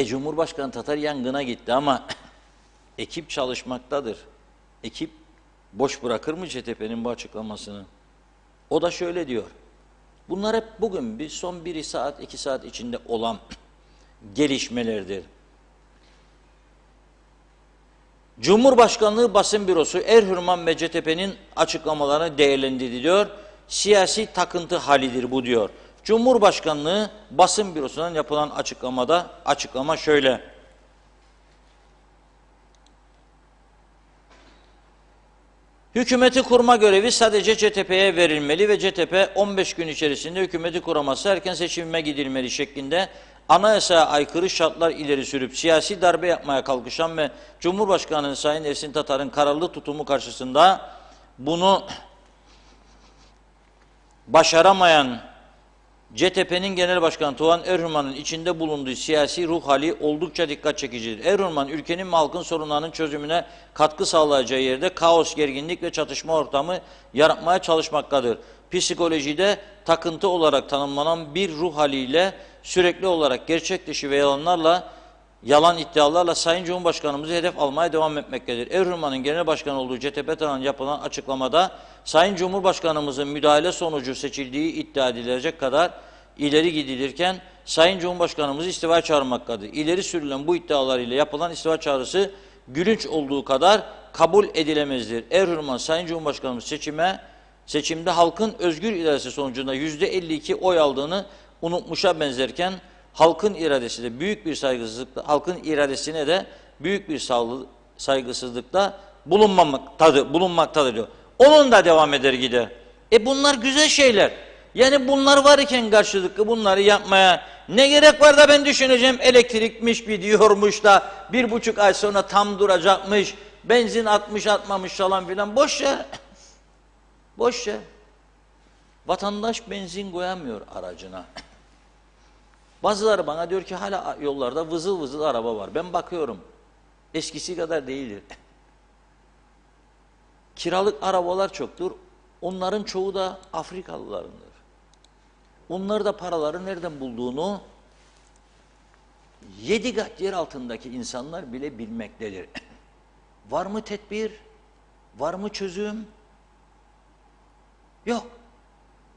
Cumhurbaşkanı Tatar yangına gitti ama ekip çalışmaktadır. Ekip boş bırakır mı CTP'nin bu açıklamasını? O da şöyle diyor. Bunlar hep bugün son 1 saat 2 saat içinde olan gelişmelerdir. Cumhurbaşkanlığı Basın Bürosu Erhürman ve CTP'nin açıklamalarını değerlendiriyor. Siyasi takıntı halidir bu diyor. Cumhurbaşkanlığı Basın Bürosu'ndan yapılan açıklama şöyle. Hükümeti kurma görevi sadece CTP'ye verilmeli ve CTP 15 gün içerisinde hükümeti kuramazsa erken seçime gidilmeli şeklinde anayasaya aykırı şartlar ileri sürüp siyasi darbe yapmaya kalkışan ve Cumhurbaşkanı Sayın Ersin Tatar'ın kararlı tutumu karşısında bunu başaramayan CTP'nin Genel Başkanı Tuğhan Erhürman'ın içinde bulunduğu siyasi ruh hali oldukça dikkat çekicidir. Erhürman, ülkenin ve halkın sorunlarının çözümüne katkı sağlayacağı yerde kaos, gerginlik ve çatışma ortamı yaratmaya çalışmaktadır. Psikolojide takıntı olarak tanımlanan bir ruh haliyle sürekli olarak gerçek dışı ve yalan iddialarla Sayın Cumhurbaşkanımızı hedef almaya devam etmektedir. Erhürman'ın genel başkan olduğu CTP tarafından yapılan açıklamada Sayın Cumhurbaşkanımızın müdahale sonucu seçildiği iddia edilecek kadar ileri gidilirken Sayın Cumhurbaşkanımız istifaya çağırmaktadır. İleri sürülen bu iddialar ile yapılan istifa çağrısı gülünç olduğu kadar kabul edilemezdir. Erhürman, Sayın Cumhurbaşkanımız seçimde halkın özgür iradesi sonucunda %52 oy aldığını unutmuşa benzerken halkın iradesine büyük bir saygısızlıkla, halkın iradesine de büyük bir saygısızlıkta bulunmaktadır diyor. Onun da devam eder gider. Bunlar güzel şeyler. Yani bunlar var iken karşılıklı bunları yapmaya ne gerek var da ben düşüneceğim elektrikmiş bir diyormuş da 1,5 ay sonra tam duracakmış, benzin atmış atmamış falan filan. Boş ver. Boş ver. Vatandaş benzin koyamıyor aracına. Bazıları bana diyor ki hala yollarda vızıl vızıl araba var. Ben bakıyorum. Eskisi kadar değildir. Kiralık arabalar çoktur. Onların çoğu da Afrikalılarındır. Onlar da paraları nereden bulduğunu 7 kat yer altındaki insanlar bile bilmektedir. Var mı tedbir? Var mı çözüm? Yok.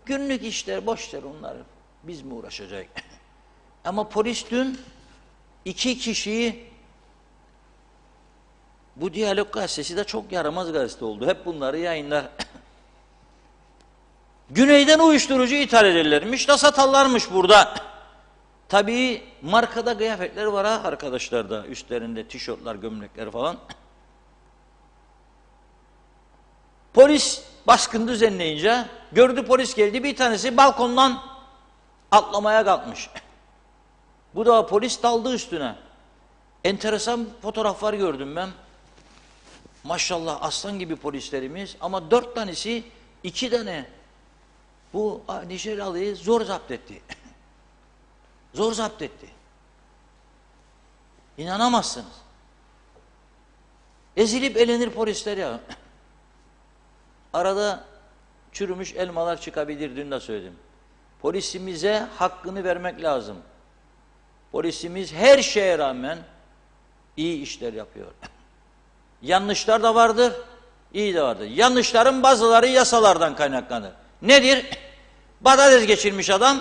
Günlük işler, boş ver onları. Biz mi uğraşacağız? Ama polis dün 2 kişiyi, bu Diyalog gazetesi de çok yaramaz gazete oldu. Hep bunları yayınlar. Güneyden uyuşturucu ithal ederlermiş da satarlarmış burada. Tabii markada kıyafetler var ha arkadaşlarda. Üstlerinde tişörtler, gömlekler falan. Polis baskın düzenleyince gördü, polis geldi, bir tanesi balkondan atlamaya kalkmış. Bu da polis daldı üstüne. Enteresan fotoğraflar gördüm ben. Maşallah aslan gibi polislerimiz ama 4 tanesi 2 tane bu Nijeryalı'yı zor zapt etti. Zor zapt etti. İnanamazsınız. Ezilip elenir polisler ya. Arada çürümüş elmalar çıkabilir, dün de söyledim. Polisimize hakkını vermek lazım. Polisimiz her şeye rağmen iyi işler yapıyor. Yanlışlar da vardır, iyi de vardır. Yanlışların bazıları yasalardan kaynaklanır. Nedir? Patates geçirmiş adam,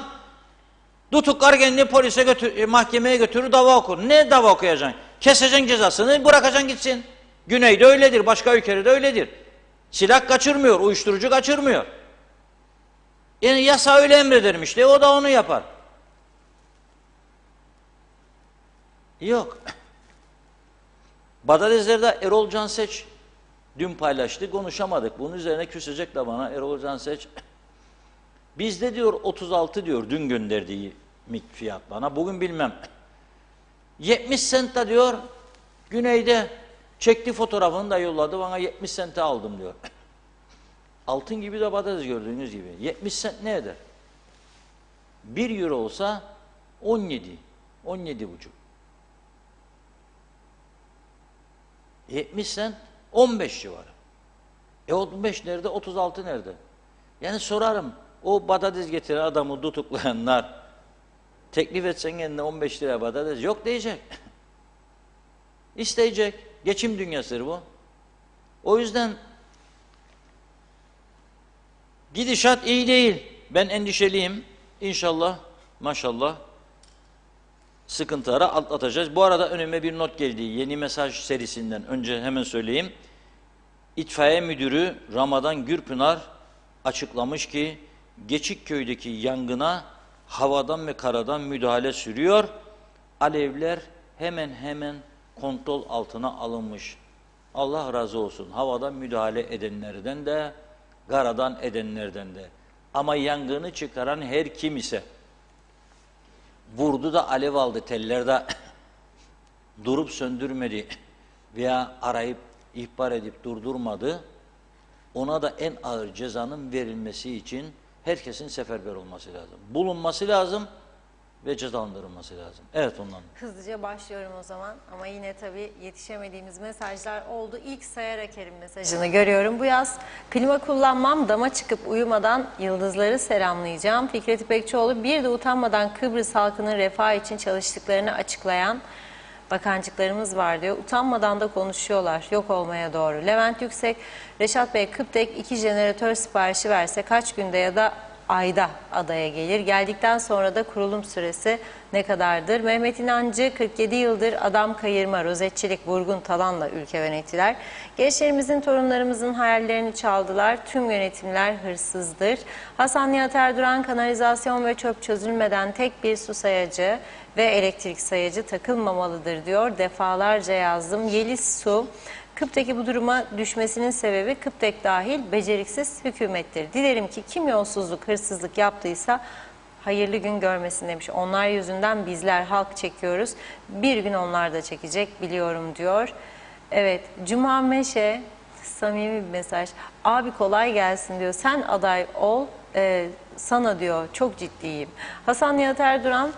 tutuklar kendini polise mahkemeye götürür, dava okur. Ne dava okuyacaksın? Keseceksin cezasını, bırakacaksın gitsin. Güneyde öyledir, başka ülkelerde öyledir. Silah kaçırmıyor, uyuşturucu kaçırmıyor. Yani yasa öyle emredermiş de o da onu yapar. Yok. Patatesler'de Erol Canseç dün paylaştı, konuşamadık. Bunun üzerine küsecek de bana Erol Canseç. Bizde diyor 36 diyor dün gönderdiği fiyat bana. Bugün bilmem. 70 sent da diyor güneyde çekti, fotoğrafını da yolladı bana, 70 sente aldım diyor. Altın gibi de patates gördüğünüz gibi. 70 sent ne eder? 1 euro olsa 17, 17,5. 70 sent 15 civarı. 15 nerede? 36 nerede? Yani sorarım, o patates getiren adamı tutuklayanlar teklif etsen kendine 15 lira patates yok diyecek. İsteyecek. Geçim dünyasıdır bu. O yüzden gidişat iyi değil. Ben endişeliyim. İnşallah, maşallah sıkıntıları atlatacağız. Bu arada önüme bir not geldi. Yeni mesaj serisinden önce hemen söyleyeyim. İtfaiye Müdürü Ramadan Gürpınar açıklamış ki Geçikköy'deki yangına havadan ve karadan müdahale sürüyor. Alevler hemen hemen kontrol altına alınmış. Allah razı olsun. Havadan müdahale edenlerden de, karadan edenlerden de. Ama yangını çıkaran her kim ise, vurdu da alev aldı tellerde, durup söndürmedi veya arayıp ihbar edip durdurmadı, ona da en ağır cezanın verilmesi için herkesin seferber olması lazım. Bulunması lazım ve cezalandırılması lazım. Evet, ondan. Hızlıca başlıyorum o zaman ama yine tabii yetişemediğimiz mesajlar oldu. İlk Sayar Aker'in mesajını görüyorum. Bu yaz klima kullanmam, dama çıkıp uyumadan yıldızları selamlayacağım. Fikret İpekçioğlu bir de utanmadan Kıbrıs halkının refahı için çalıştıklarını açıklayan bakancıklarımız var diyor. Utanmadan da konuşuyorlar. Yok olmaya doğru. Levent Yüksek, Reşat Bey Kıptek 2 jeneratör siparişi verse kaç günde ya da ayda adaya gelir? Geldikten sonra da kurulum süresi ne kadardır? Mehmet İnancı 47 yıldır adam kayırma, rozetçilik, vurgun talanla ülke yönettiler. Gençlerimizin, torunlarımızın hayallerini çaldılar. Tüm yönetimler hırsızdır. Hasan Nihat Erduran, kanalizasyon ve çöp çözülmeden tek bir su sayacı ve elektrik sayacı takılmamalıdır diyor. Defalarca yazdım. Yeliz Su, Kıptek'e bu duruma düşmesinin sebebi Kıptek dahil beceriksiz hükümettir. Dilerim ki kim yolsuzluk, hırsızlık yaptıysa hayırlı gün görmesin demiş. Onlar yüzünden bizler halk çekiyoruz. Bir gün onlar da çekecek biliyorum diyor. Evet, Cuma Meşe samimi bir mesaj. Abi kolay gelsin diyor. Sen aday ol, sana diyor çok ciddiyim. Hasan Nihat Erduran,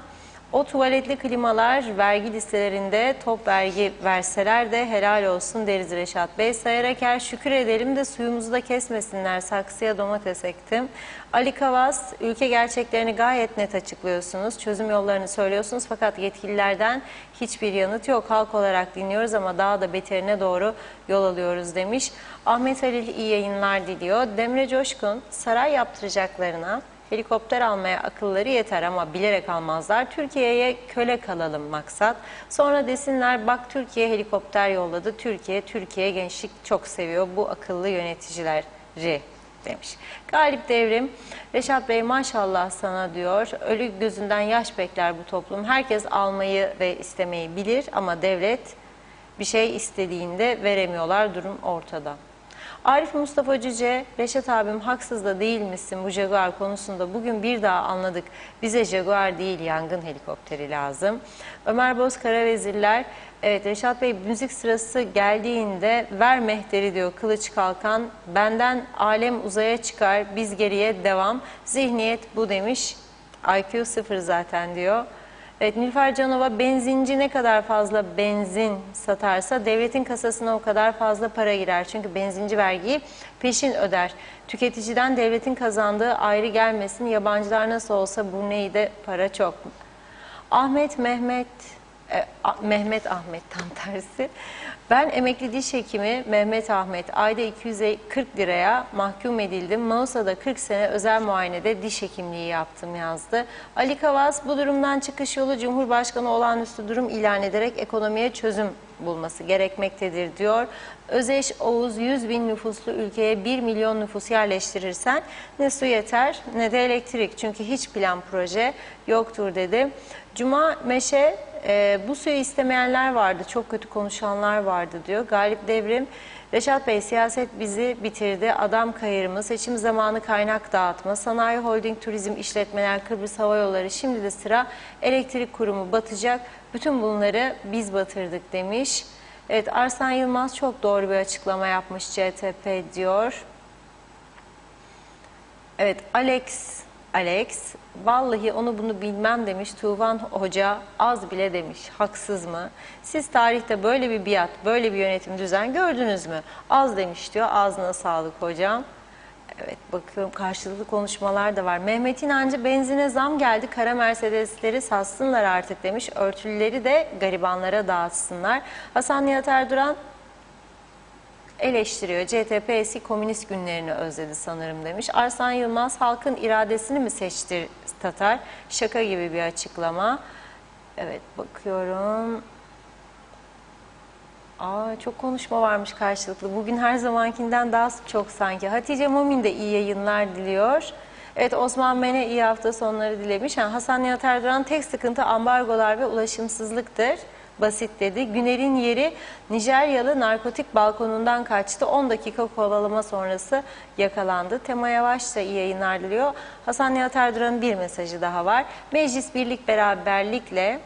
o tuvaletli klimalar vergi listelerinde top vergi verseler de helal olsun deriz Reşat Bey. Sayar Aker, şükür edelim de suyumuzu da kesmesinler, saksıya domates ektim. Ali Kavas, ülke gerçeklerini gayet net açıklıyorsunuz, çözüm yollarını söylüyorsunuz fakat yetkililerden hiçbir yanıt yok. Halk olarak dinliyoruz ama daha da beterine doğru yol alıyoruz demiş. Ahmet Halil iyi yayınlar diliyor. Demre Coşkun, saray yaptıracaklarına helikopter almaya akılları yeter ama bilerek almazlar. Türkiye'ye köle kalalım maksat. Sonra desinler bak Türkiye helikopter yolladı. Türkiye gençlik çok seviyor bu akıllı yöneticileri demiş. Galip Devrim, Reşat Bey maşallah sana diyor. Ölü gözünden yaş bekler bu toplum. Herkes almayı ve istemeyi bilir ama devlet bir şey istediğinde veremiyorlar. Durum ortada. Arif Mustafa Cüce, Reşat abim haksız da değil misin bu Jaguar konusunda? Bugün bir daha anladık. Bize Jaguar değil yangın helikopteri lazım. Ömer Bozkara Vezirler, evet Reşat Bey müzik sırası geldiğinde ver mehteri diyor Kılıç Kalkan. Benden alem uzaya çıkar, biz geriye devam. Zihniyet bu demiş. IQ 0 zaten diyor. Evet, Nilüfer Canova, benzinci ne kadar fazla benzin satarsa devletin kasasına o kadar fazla para girer. Çünkü benzinci vergiyi peşin öder. Tüketiciden devletin kazandığı ayrı gelmesin. Yabancılar nasıl olsa Brunei'de para çok. Mehmet Ahmet tam tersi. Ben emekli diş hekimi Mehmet Ahmet. Ayda 240 liraya mahkum edildim. Mausa'da 40 sene özel muayenede diş hekimliği yaptım yazdı. Ali Kavaz, bu durumdan çıkış yolu Cumhurbaşkanı olağanüstü durum ilan ederek ekonomiye çözüm bulması gerekmektedir diyor. Özeş Oğuz, 100 bin nüfuslu ülkeye 1 milyon nüfus yerleştirirsen ne su yeter ne de elektrik. Çünkü hiç plan proje yoktur dedi. Cuma Meşe, bu suyu istemeyenler vardı, çok kötü konuşanlar vardı diyor. Galip Devrim, Reşat Bey siyaset bizi bitirdi, adam kayırımı, seçim zamanı kaynak dağıtma, sanayi, holding, turizm, işletmeler, Kıbrıs Hava Yolları, şimdi de sıra elektrik kurumu batacak. Bütün bunları biz batırdık demiş. Evet, Arslan Yılmaz çok doğru bir açıklama yapmış CTP diyor. Evet, Alex, vallahi onu bunu bilmem demiş. Tuğvan Hoca az bile demiş. Haksız mı? Siz tarihte böyle bir biat, böyle bir yönetim düzen gördünüz mü? Az demiş diyor. Ağzına sağlık hocam. Evet, bakıyorum karşılıklı konuşmalar da var. Mehmet İnancı, benzine zam geldi. Kara Mercedesleri satsınlar artık demiş. Örtülüleri de garibanlara dağıtsınlar. Hasan Nihat Erduran eleştiriyor. CTP eski komünist günlerini özledi sanırım demiş. Arslan Yılmaz, halkın iradesini mi seçti Tatar? Şaka gibi bir açıklama. Evet, bakıyorum. Çok konuşma varmış karşılıklı. Bugün her zamankinden daha çok sanki. Hatice Mumin de iyi yayınlar diliyor. Evet, Osman Mene iyi hafta sonları dilemiş. Hasan Nihat Erdoğan, tek sıkıntı ambargolar ve ulaşımsızlıktır. Basit dedi. Güner'in yeri Nijeryalı narkotik balkonundan kaçtı. 10 dakika kovalama sonrası yakalandı. Tema Yavaş da iyi yayınlar diliyor. Hasan Nihat Erdoğan'ın bir mesajı daha var. Meclis birlik beraberlikle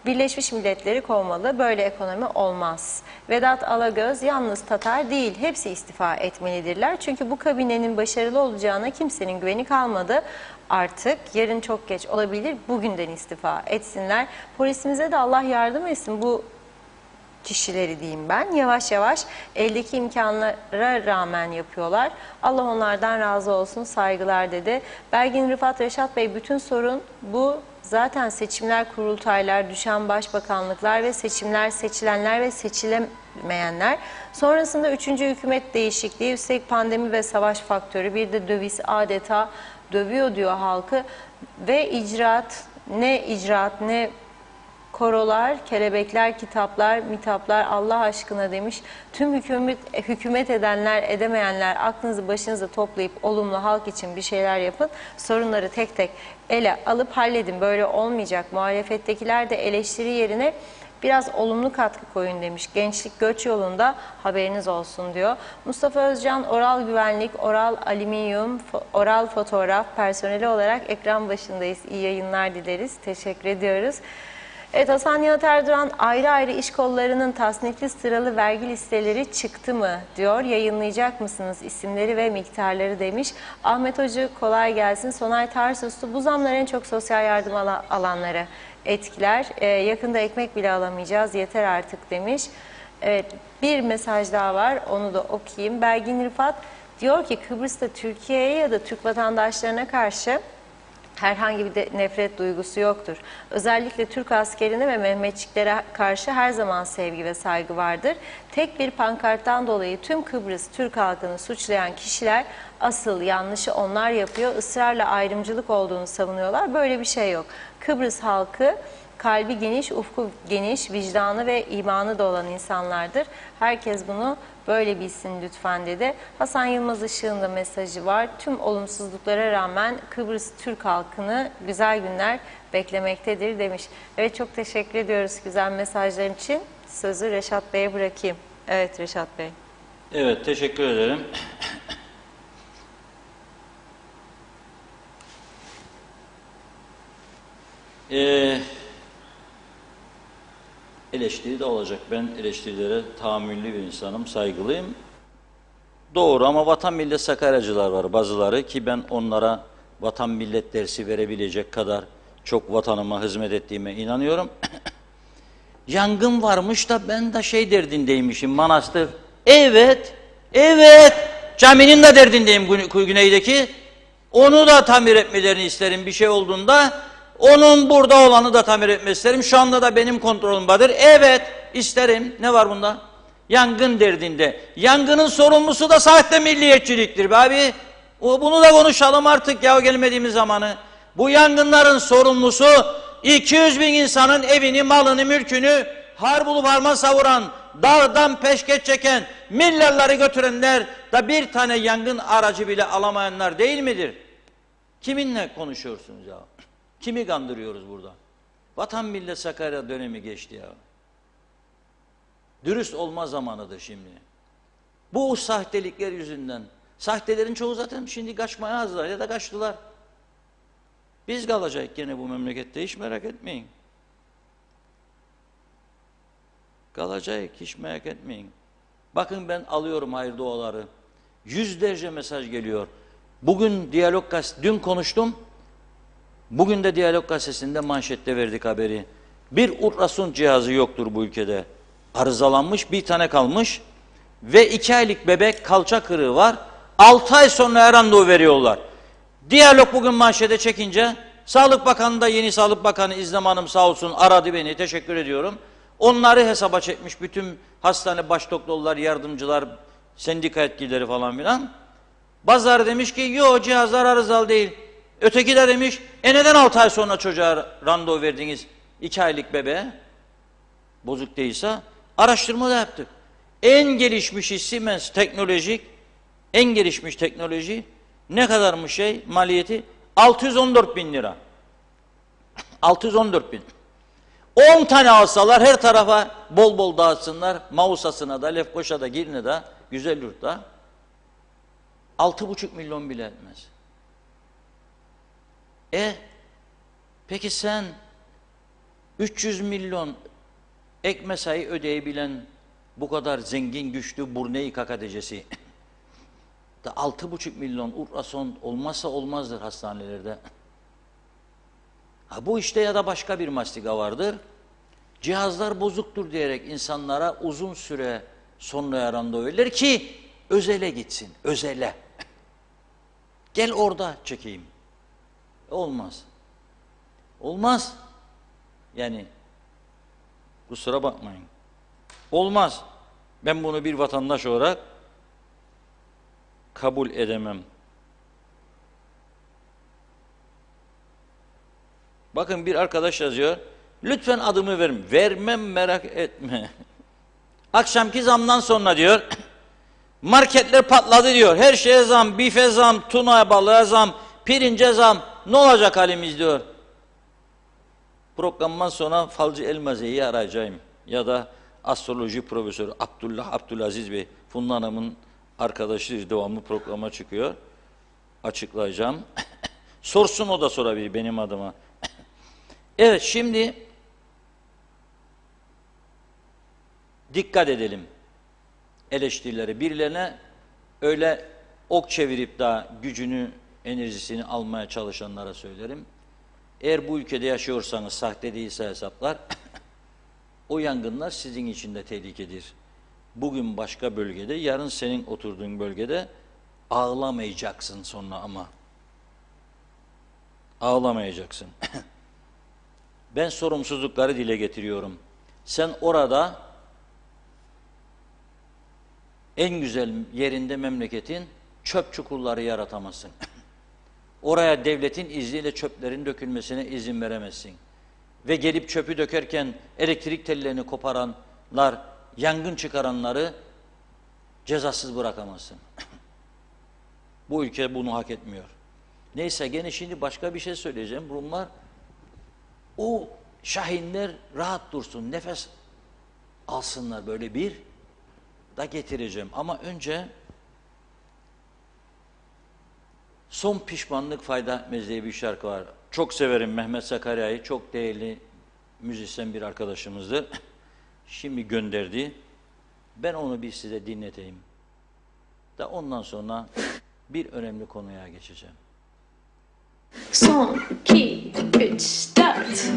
Birleşmiş Milletleri kovmalı. Böyle ekonomi olmaz. Vedat Alagöz, yalnız Tatar değil, hepsi istifa etmelidirler. Çünkü bu kabinenin başarılı olacağına kimsenin güveni kalmadı. Artık yarın çok geç olabilir, bugünden istifa etsinler. Polisimize de Allah yardım etsin bu kişileri diyeyim ben. Yavaş yavaş eldeki imkanlara rağmen yapıyorlar. Allah onlardan razı olsun, saygılar dedi. Belgin Rıfat, Reşat Bey, bütün sorun bu. Zaten seçimler, kurultaylar, düşen başbakanlıklar ve seçimler, seçilenler ve seçilemeyenler. Sonrasında 3. hükümet değişikliği, üstelik pandemi ve savaş faktörü, bir de döviz adeta dövüyor diyor halkı. Ve icraat ne korolar, kelebekler, kitaplar, mitaplar, Allah aşkına demiş. Tüm hükümet edenler, edemeyenler aklınızı başınıza toplayıp olumlu halk için bir şeyler yapın. Sorunları tek tek ele alıp halledin. Böyle olmayacak. Muhalefettekiler de eleştiri yerine biraz olumlu katkı koyun demiş. Gençlik göç yolunda, haberiniz olsun diyor. Mustafa Özcan, oral güvenlik, oral alüminyum, oral fotoğraf personeli olarak ekran başındayız. İyi yayınlar dileriz. Teşekkür ediyoruz. Evet, Hasan Nihat Erdoğan, ayrı ayrı iş kollarının tasnifli sıralı vergi listeleri çıktı mı diyor. Yayınlayacak mısınız isimleri ve miktarları demiş. Ahmet Hoca, kolay gelsin. Sonay Tarsuslu, bu zamlar en çok sosyal yardım alanları etkiler. Yakında ekmek bile alamayacağız, yeter artık demiş. Evet, bir mesaj daha var, onu da okuyayım. Belgin Rıfat diyor ki Kıbrıs'ta Türkiye'ye ya da Türk vatandaşlarına karşı herhangi bir nefret duygusu yoktur. Özellikle Türk askerine ve Mehmetçiklere karşı her zaman sevgi ve saygı vardır. Tek bir pankarttan dolayı tüm Kıbrıs Türk halkını suçlayan kişiler asıl yanlışı onlar yapıyor. Israrla ayrımcılık olduğunu savunuyorlar. Böyle bir şey yok. Kıbrıs halkı kalbi geniş, ufku geniş, vicdanı ve imanı da olan insanlardır. Herkes bunu böyle bilsin lütfen dedi. Hasan Yılmaz Işık'ın da mesajı var. Tüm olumsuzluklara rağmen Kıbrıs Türk halkını güzel günler beklemektedir demiş. Evet, çok teşekkür ediyoruz güzel mesajların için. Sözü Reşat Bey'e bırakayım. Evet Reşat Bey. Evet, teşekkür ederim. Eleştiri de olacak. Ben eleştirilere tahammüllü bir insanım, saygılıyım. Doğru ama vatan millet Sakaryacılar var bazıları ki ben onlara vatan millet dersi verebilecek kadar çok vatanıma hizmet ettiğime inanıyorum. Yangın varmış da ben de şey derdindeymişim, manastır. Evet, evet, caminin de derdindeyim güneydeki. Onu da tamir etmelerini isterim bir şey olduğunda. Onun burada olanı da tamir etmek isterim. Şu anda da benim kontrolümdedir. Evet, isterim. Ne var bunda? Yangın derdinde. Yangının sorumlusu da sahte milliyetçiliktir be abi. Bunu da konuşalım artık ya gelmediğimiz zamanı. Bu yangınların sorumlusu 200 bin insanın evini, malını, mülkünü har bulup harman savuran, dağdan peşkeş çeken, milyarları götürenler da bir tane yangın aracı bile alamayanlar değil midir? Kiminle konuşuyorsunuz ya? Kimi kandırıyoruz burada? Vatan millet Sakarya dönemi geçti ya. Dürüst olma zamanıdır şimdi. Bu sahtelikler yüzünden. Sahtelerin çoğu zaten şimdi kaçmaya hazırlar ya da kaçtılar. Biz kalacağız gene bu memlekette, hiç merak etmeyin. Kalacak, hiç merak etmeyin. Bakın ben alıyorum hayır duaları. Yüzlerce mesaj geliyor. Bugün Diyalog Gazetesi, dün konuştum. Bugün de Diyalog Gazetesi'nde manşette verdik haberi. Bir ultrason cihazı yoktur bu ülkede. Arızalanmış, bir tane kalmış ve 2 aylık bebek kalça kırığı var. 6 ay sonra randevu veriyorlar. Diyalog bugün manşete çekince Sağlık Bakanı da yeni Sağlık Bakanı İzlem Hanım sağ olsun aradı beni, teşekkür ediyorum. Onları hesaba çekmiş bütün hastane baş doktorlar, yardımcılar, sendika yetkilileri falan filan. Bazıları demiş ki yok cihazlar arızalı değil. Öteki de demiş neden 6 ay sonra çocuğa randevu verdiniz 2 aylık bebeğe? Bozuk değilse araştırma da yaptık. En gelişmiş Siemens teknolojik, en gelişmiş teknoloji ne kadarmış maliyeti? 614 bin lira. 614 bin. 10 tane alsalar her tarafa bol bol dağıtsınlar. Mausa'sına da, Lefkoşa'da, Girne'de, Güzelyurt'ta 6,5 milyon bile etmez. Peki sen 300 milyon ek mesai ödeyebilen bu kadar zengin güçlü Brunei kakadecesi da 6,5 milyon ultrason olmazsa olmazdır hastanelerde. Bu işte ya da başka bir mastika vardır. Cihazlar bozuktur diyerek insanlara uzun süre sonra randevu verilir ki özele gitsin, özele. Gel orada çekeyim. Olmaz. Olmaz. Yani kusura bakmayın. Olmaz. Ben bunu bir vatandaş olarak kabul edemem. Bakın bir arkadaş yazıyor. Lütfen adımı verin. Vermem merak etme. Akşamki zamdan sonra diyor. Marketler patladı diyor. Her şeye zam, bife zam, tuna balığa zam, pirince zam. Ne olacak halimiz diyor. Programdan sonra Falcı Elmaze'yi arayacağım. Ya da astroloji profesörü Abdülaziz Bey. Funda Hanım'ın arkadaşı devamlı programa çıkıyor. Açıklayacağım. Sorsun, o da sorabilir benim adıma. Evet, şimdi dikkat edelim eleştirilere. Birilerine öyle ok çevirip daha gücünü, enerjisini almaya çalışanlara söylerim. Eğer bu ülkede yaşıyorsanız sahte değilse hesaplar, o yangınlar sizin için de tehlikedir. Bugün başka bölgede, yarın senin oturduğun bölgede ağlamayacaksın sonra ama. Ağlamayacaksın. Ben sorumsuzlukları dile getiriyorum. Sen orada en güzel yerinde memleketin çöp çukurları yaratamazsın. Oraya devletin izniyle çöplerin dökülmesine izin veremezsin. ve gelip çöpü dökerken elektrik tellerini koparanlar, yangın çıkaranları cezasız bırakamazsın. Bu ülke bunu hak etmiyor. Neyse, gene şimdi başka bir şey söyleyeceğim. Rumlar, o şahinler rahat dursun, nefes alsınlar, böyle bir da getireceğim. Ama önce Son Pişmanlık Fayda Etmez diye bir şarkı var. Çok severim Mehmet Sakarya'yı, çok değerli müzisyen bir arkadaşımızdı. Şimdi gönderdi. Ben onu bir size dinleteyim. Da ondan sonra bir önemli konuya geçeceğim. Son, iki, üç, dört.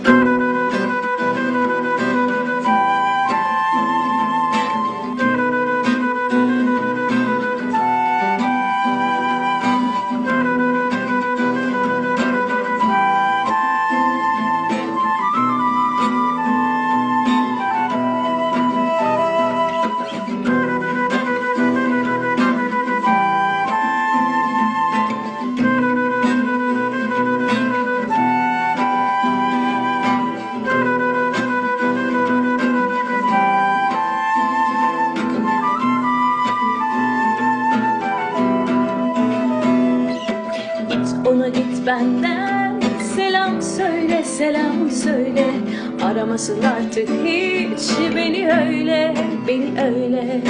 Git ona git benden, selam söyle, selam söyle. Aramasın artık hiç beni öyle, beni öyle.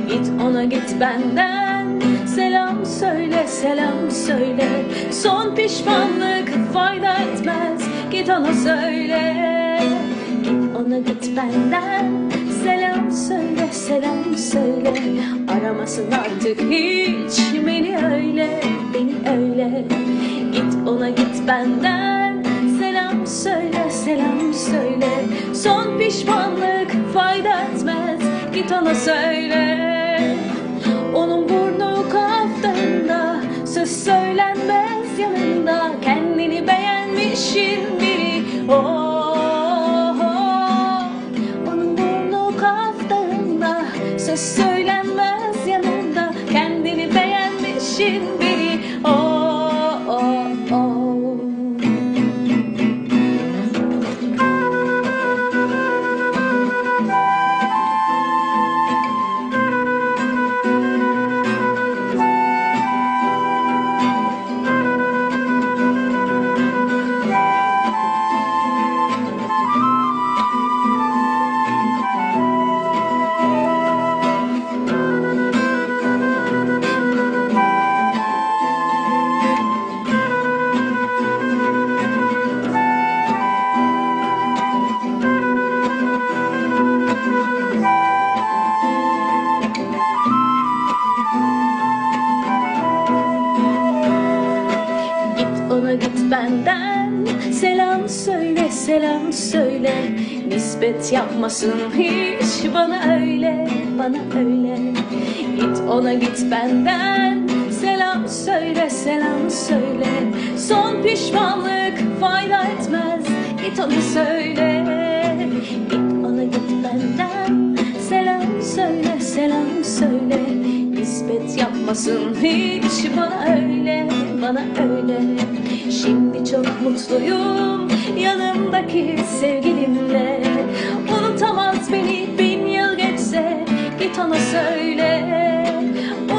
Git ona git benden, selam söyle, selam söyle. Son pişmanlık fayda etmez, git ona söyle. Git ona git benden, selam söyle, selam söyle. Aramasın artık hiç beni öyle, beni öyle. Git ona git benden, selam söyle, selam söyle. Son pişmanlık fayda etmez, git ona söyle. Onun burnu kaftanında, söz söylenmez yanında. Kendini beğenmişin biri, oh, oh. Onun burnu kaftanında, söz söylenmez yanında. Kendini beğenmişin biri, oh, oh, oh. Ona git benden, selam söyle, selam söyle. Nispet yapmasın hiç bana öyle, bana öyle. Git ona git benden, selam söyle, selam söyle. Son pişmanlık fayda etmez, git ona söyle. Git ona git benden, selam söyle, selam söyle. Nispet yapmasın hiç bana öyle, bana öyle. Şimdi çok mutluyum yanımdaki sevgilimle. Unutamaz beni 1000 yıl geçse, git ona söyle.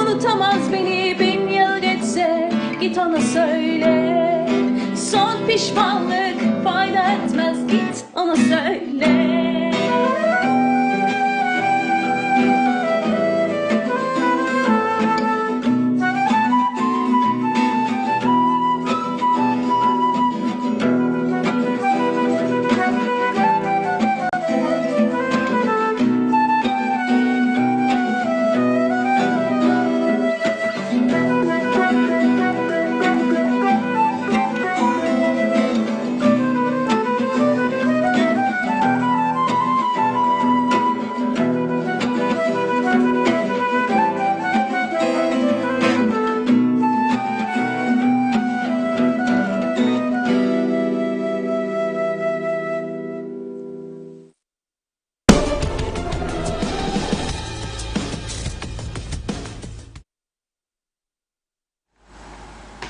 Unutamaz beni 1000 yıl geçse, git ona söyle. Son pişmanlık fayda etmez, git ona söyle.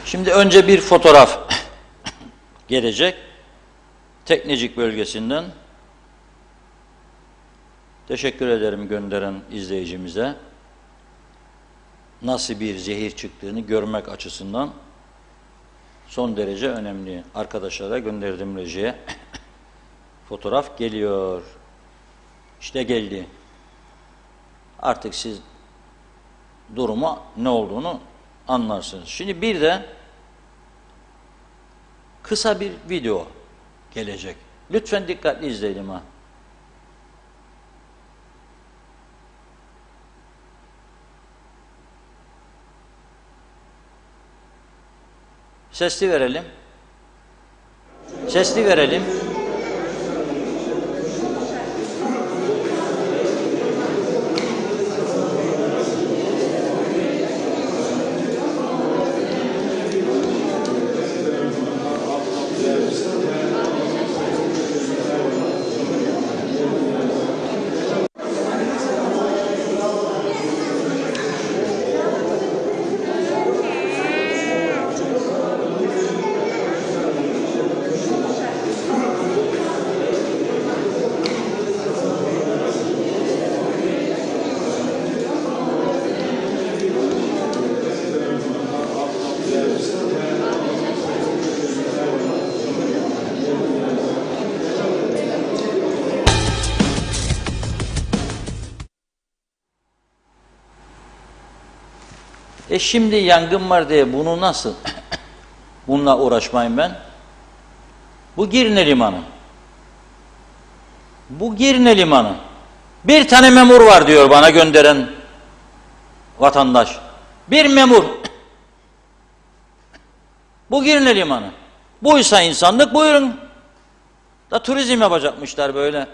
Şimdi önce bir fotoğraf gelecek. Teknecik bölgesinden teşekkür ederim gönderen izleyicimize. Nasıl bir zehir çıktığını görmek açısından son derece önemli. Arkadaşlara gönderdim rejiye. Fotoğraf geliyor. İşte geldi. Artık siz durumu ne olduğunu anlarsınız. Şimdi bir de kısa bir video gelecek. Lütfen dikkatli izleyelim ha. Sesli verelim. Sesli verelim. Şimdi yangın var diye bunu nasıl? Bununla uğraşmayayım ben. Bu Girne Limanı. Bu Girne Limanı. Bir tane memur var diyor bana gönderen vatandaş. Bir memur. Bu Girne Limanı. Buysa insanlık, buyurun. Da turizm yapacakmışlar böyle.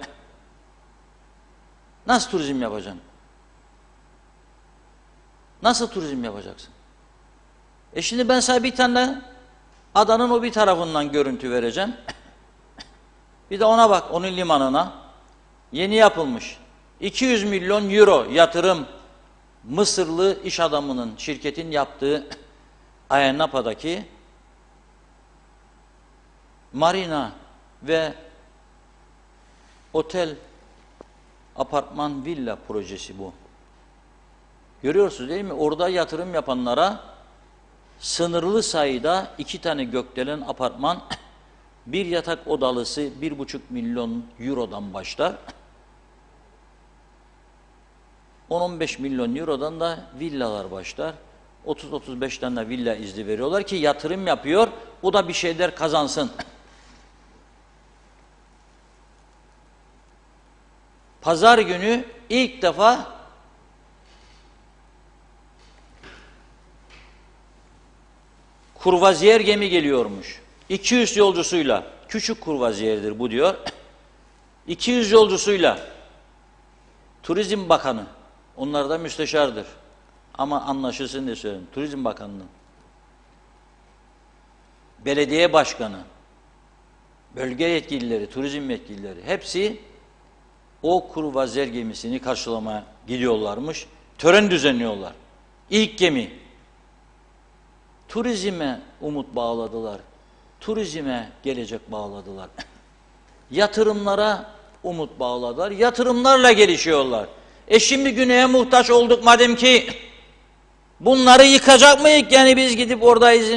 Nasıl turizm yapacaksın? Nasıl turizm yapacaksın? Şimdi ben sana bir tane adanın o bir tarafından görüntü vereceğim. Bir de ona bak, onun limanına. Yeni yapılmış. 200 milyon euro yatırım, Mısırlı iş adamının, şirketin yaptığı Ayia Napa'daki marina ve otel, apartman, villa projesi bu. Görüyorsunuz değil mi? Orada yatırım yapanlara sınırlı sayıda 2 tane gökdelen apartman, bir yatak odalısı 1,5 milyon eurodan başlar. 10-15 milyon eurodan da villalar başlar. 30-35 tane villa izni veriyorlar ki yatırım yapıyor, o da bir şeyler kazansın. Pazar günü ilk defa kurvaziyer gemi geliyormuş. 200 yolcusuyla, küçük kurvaziyerdir bu diyor. 200 yolcusuyla Turizm Bakanı, onlar da müsteşardır. Ama anlaşılsın diye söyleyeyim. Turizm Bakanı'nın, belediye başkanı, bölge yetkilileri, turizm yetkilileri hepsi o kurvaziyer gemisini karşılamaya gidiyorlarmış. Tören düzenliyorlar. İlk gemi. Turizme umut bağladılar. Turizme gelecek bağladılar. Yatırımlara umut bağladılar. Yatırımlarla gelişiyorlar. Şimdi güneye muhtaç olduk madem ki bunları yıkacak mıyız? Yani biz gidip oradayız.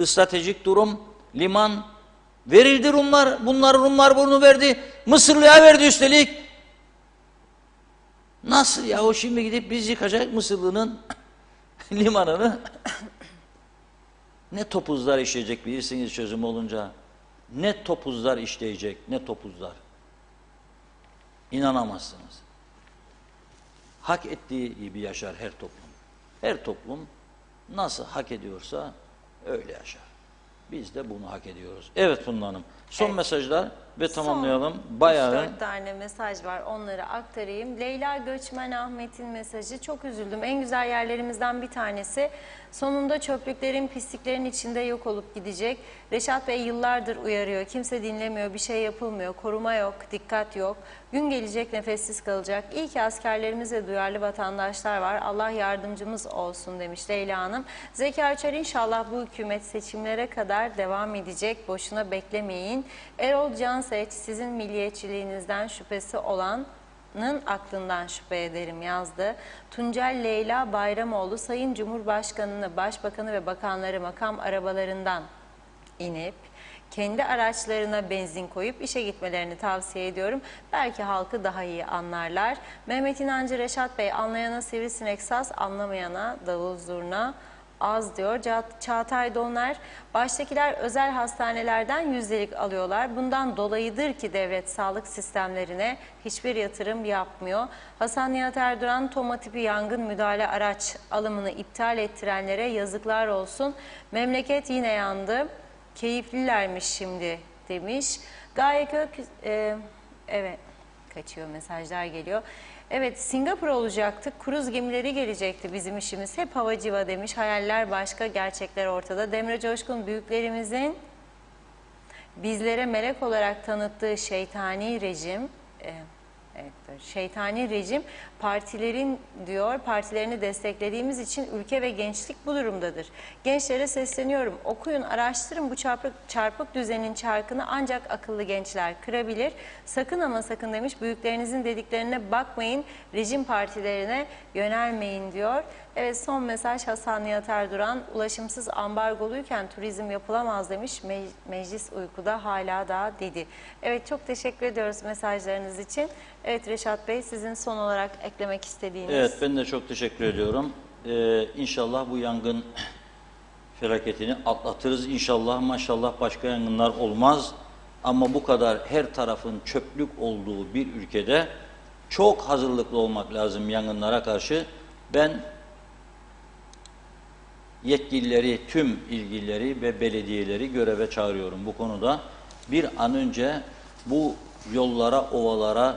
Stratejik durum, liman verildi Rumlar. Rumlar bunu verdi. Mısırlı'ya verdi üstelik. Nasıl ya o şimdi gidip biz yıkacak Mısırlı'nın limanını? Ne topuzlar işleyecek bilirsiniz çözüm olunca. Ne topuzlar işleyecek, ne topuzlar. İnanamazsınız. Hak ettiği gibi yaşar her toplum. Her toplum nasıl hak ediyorsa öyle yaşar. Biz de bunu hak ediyoruz. Evet Funda Hanım. Son mesajlar. ve tamamlayalım. Son Bayağı 3-4 tane mesaj var, onları aktarayım. Leyla Göçmen Ahmet'in mesajı, çok üzüldüm. En güzel yerlerimizden bir tanesi. Sonunda çöplüklerin, pisliklerin içinde yok olup gidecek. Reşat Bey yıllardır uyarıyor. Kimse dinlemiyor, bir şey yapılmıyor. Koruma yok, dikkat yok. Gün gelecek nefessiz kalacak. İyi ki askerlerimiz ve duyarlı vatandaşlar var. Allah yardımcımız olsun demiş Leyla Hanım. Zeki Açar, inşallah bu hükümet seçimlere kadar devam edecek. Boşuna beklemeyin. Erol Canseç, sizin milliyetçiliğinizden şüphesi olanın aklından şüphe ederim yazdı. Tuncel Leyla Bayramoğlu, Sayın Cumhurbaşkanı'nı, Başbakanı ve bakanları makam arabalarından inip kendi araçlarına benzin koyup işe gitmelerini tavsiye ediyorum. Belki halkı daha iyi anlarlar. Mehmet İnancı, Reşat Bey, anlayana sivrisinek saz, anlamayana davul zurna az diyor. Çağatay Doner, baştakiler özel hastanelerden yüzdelik alıyorlar. Bundan dolayıdır ki devlet sağlık sistemlerine hiçbir yatırım yapmıyor. Hasan Nihat Erduran, Toma tipi yangın müdahale araç alımını iptal ettirenlere yazıklar olsun. Memleket yine yandı. Keyiflilermiş şimdi demiş. Gaye Kök, evet, kaçıyor, mesajlar geliyor. Evet, Singapur olacaktık, kruz gemileri gelecekti, bizim işimiz hep havacıva demiş. Hayaller başka, gerçekler ortada. Demre Coşkun, büyüklerimizin bizlere melek olarak tanıttığı şeytani rejim, şeytani rejim partilerin diyor, partilerini desteklediğimiz için ülke ve gençlik bu durumdadır. Gençlere sesleniyorum, okuyun, araştırın, bu çarpık düzenin çarkını ancak akıllı gençler kırabilir. Sakın ama sakın demiş, büyüklerinizin dediklerine bakmayın, rejim partilerine yönelmeyin diyor. Evet, son mesaj Hasan Nihat Erduran, ulaşımsız ambargoluyken turizm yapılamaz demiş, meclis uykuda hala da dedi. Evet, çok teşekkür ediyoruz mesajlarınız için. Evet Reşat Bey, sizin son olarak eklemek istediğiniz. Evet, ben de çok teşekkür ediyorum. İnşallah bu yangın felaketini atlatırız. İnşallah, maşallah başka yangınlar olmaz. Ama bu kadar her tarafın çöplük olduğu bir ülkede çok hazırlıklı olmak lazım yangınlara karşı. Ben yetkilileri, tüm ilgilileri ve belediyeleri göreve çağırıyorum bu konuda. Bir an önce bu yollara, ovalara,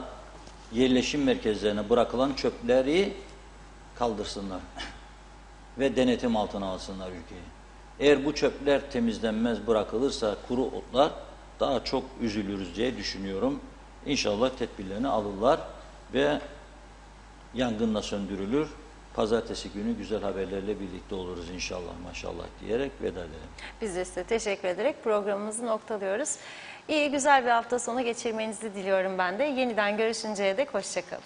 yerleşim merkezlerine bırakılan çöpleri kaldırsınlar ve denetim altına alsınlar ülkeyi. Eğer bu çöpler temizlenmez, bırakılırsa kuru otlar, daha çok üzülürüz diye düşünüyorum. İnşallah tedbirlerini alırlar ve yangınla söndürülür. Pazartesi günü güzel haberlerle birlikte oluruz inşallah, maşallah diyerek veda edelim. Biz de size teşekkür ederek programımızı noktalıyoruz. İyi, güzel bir hafta sonu geçirmenizi diliyorum ben de. Yeniden görüşünceye dek hoşça kalın.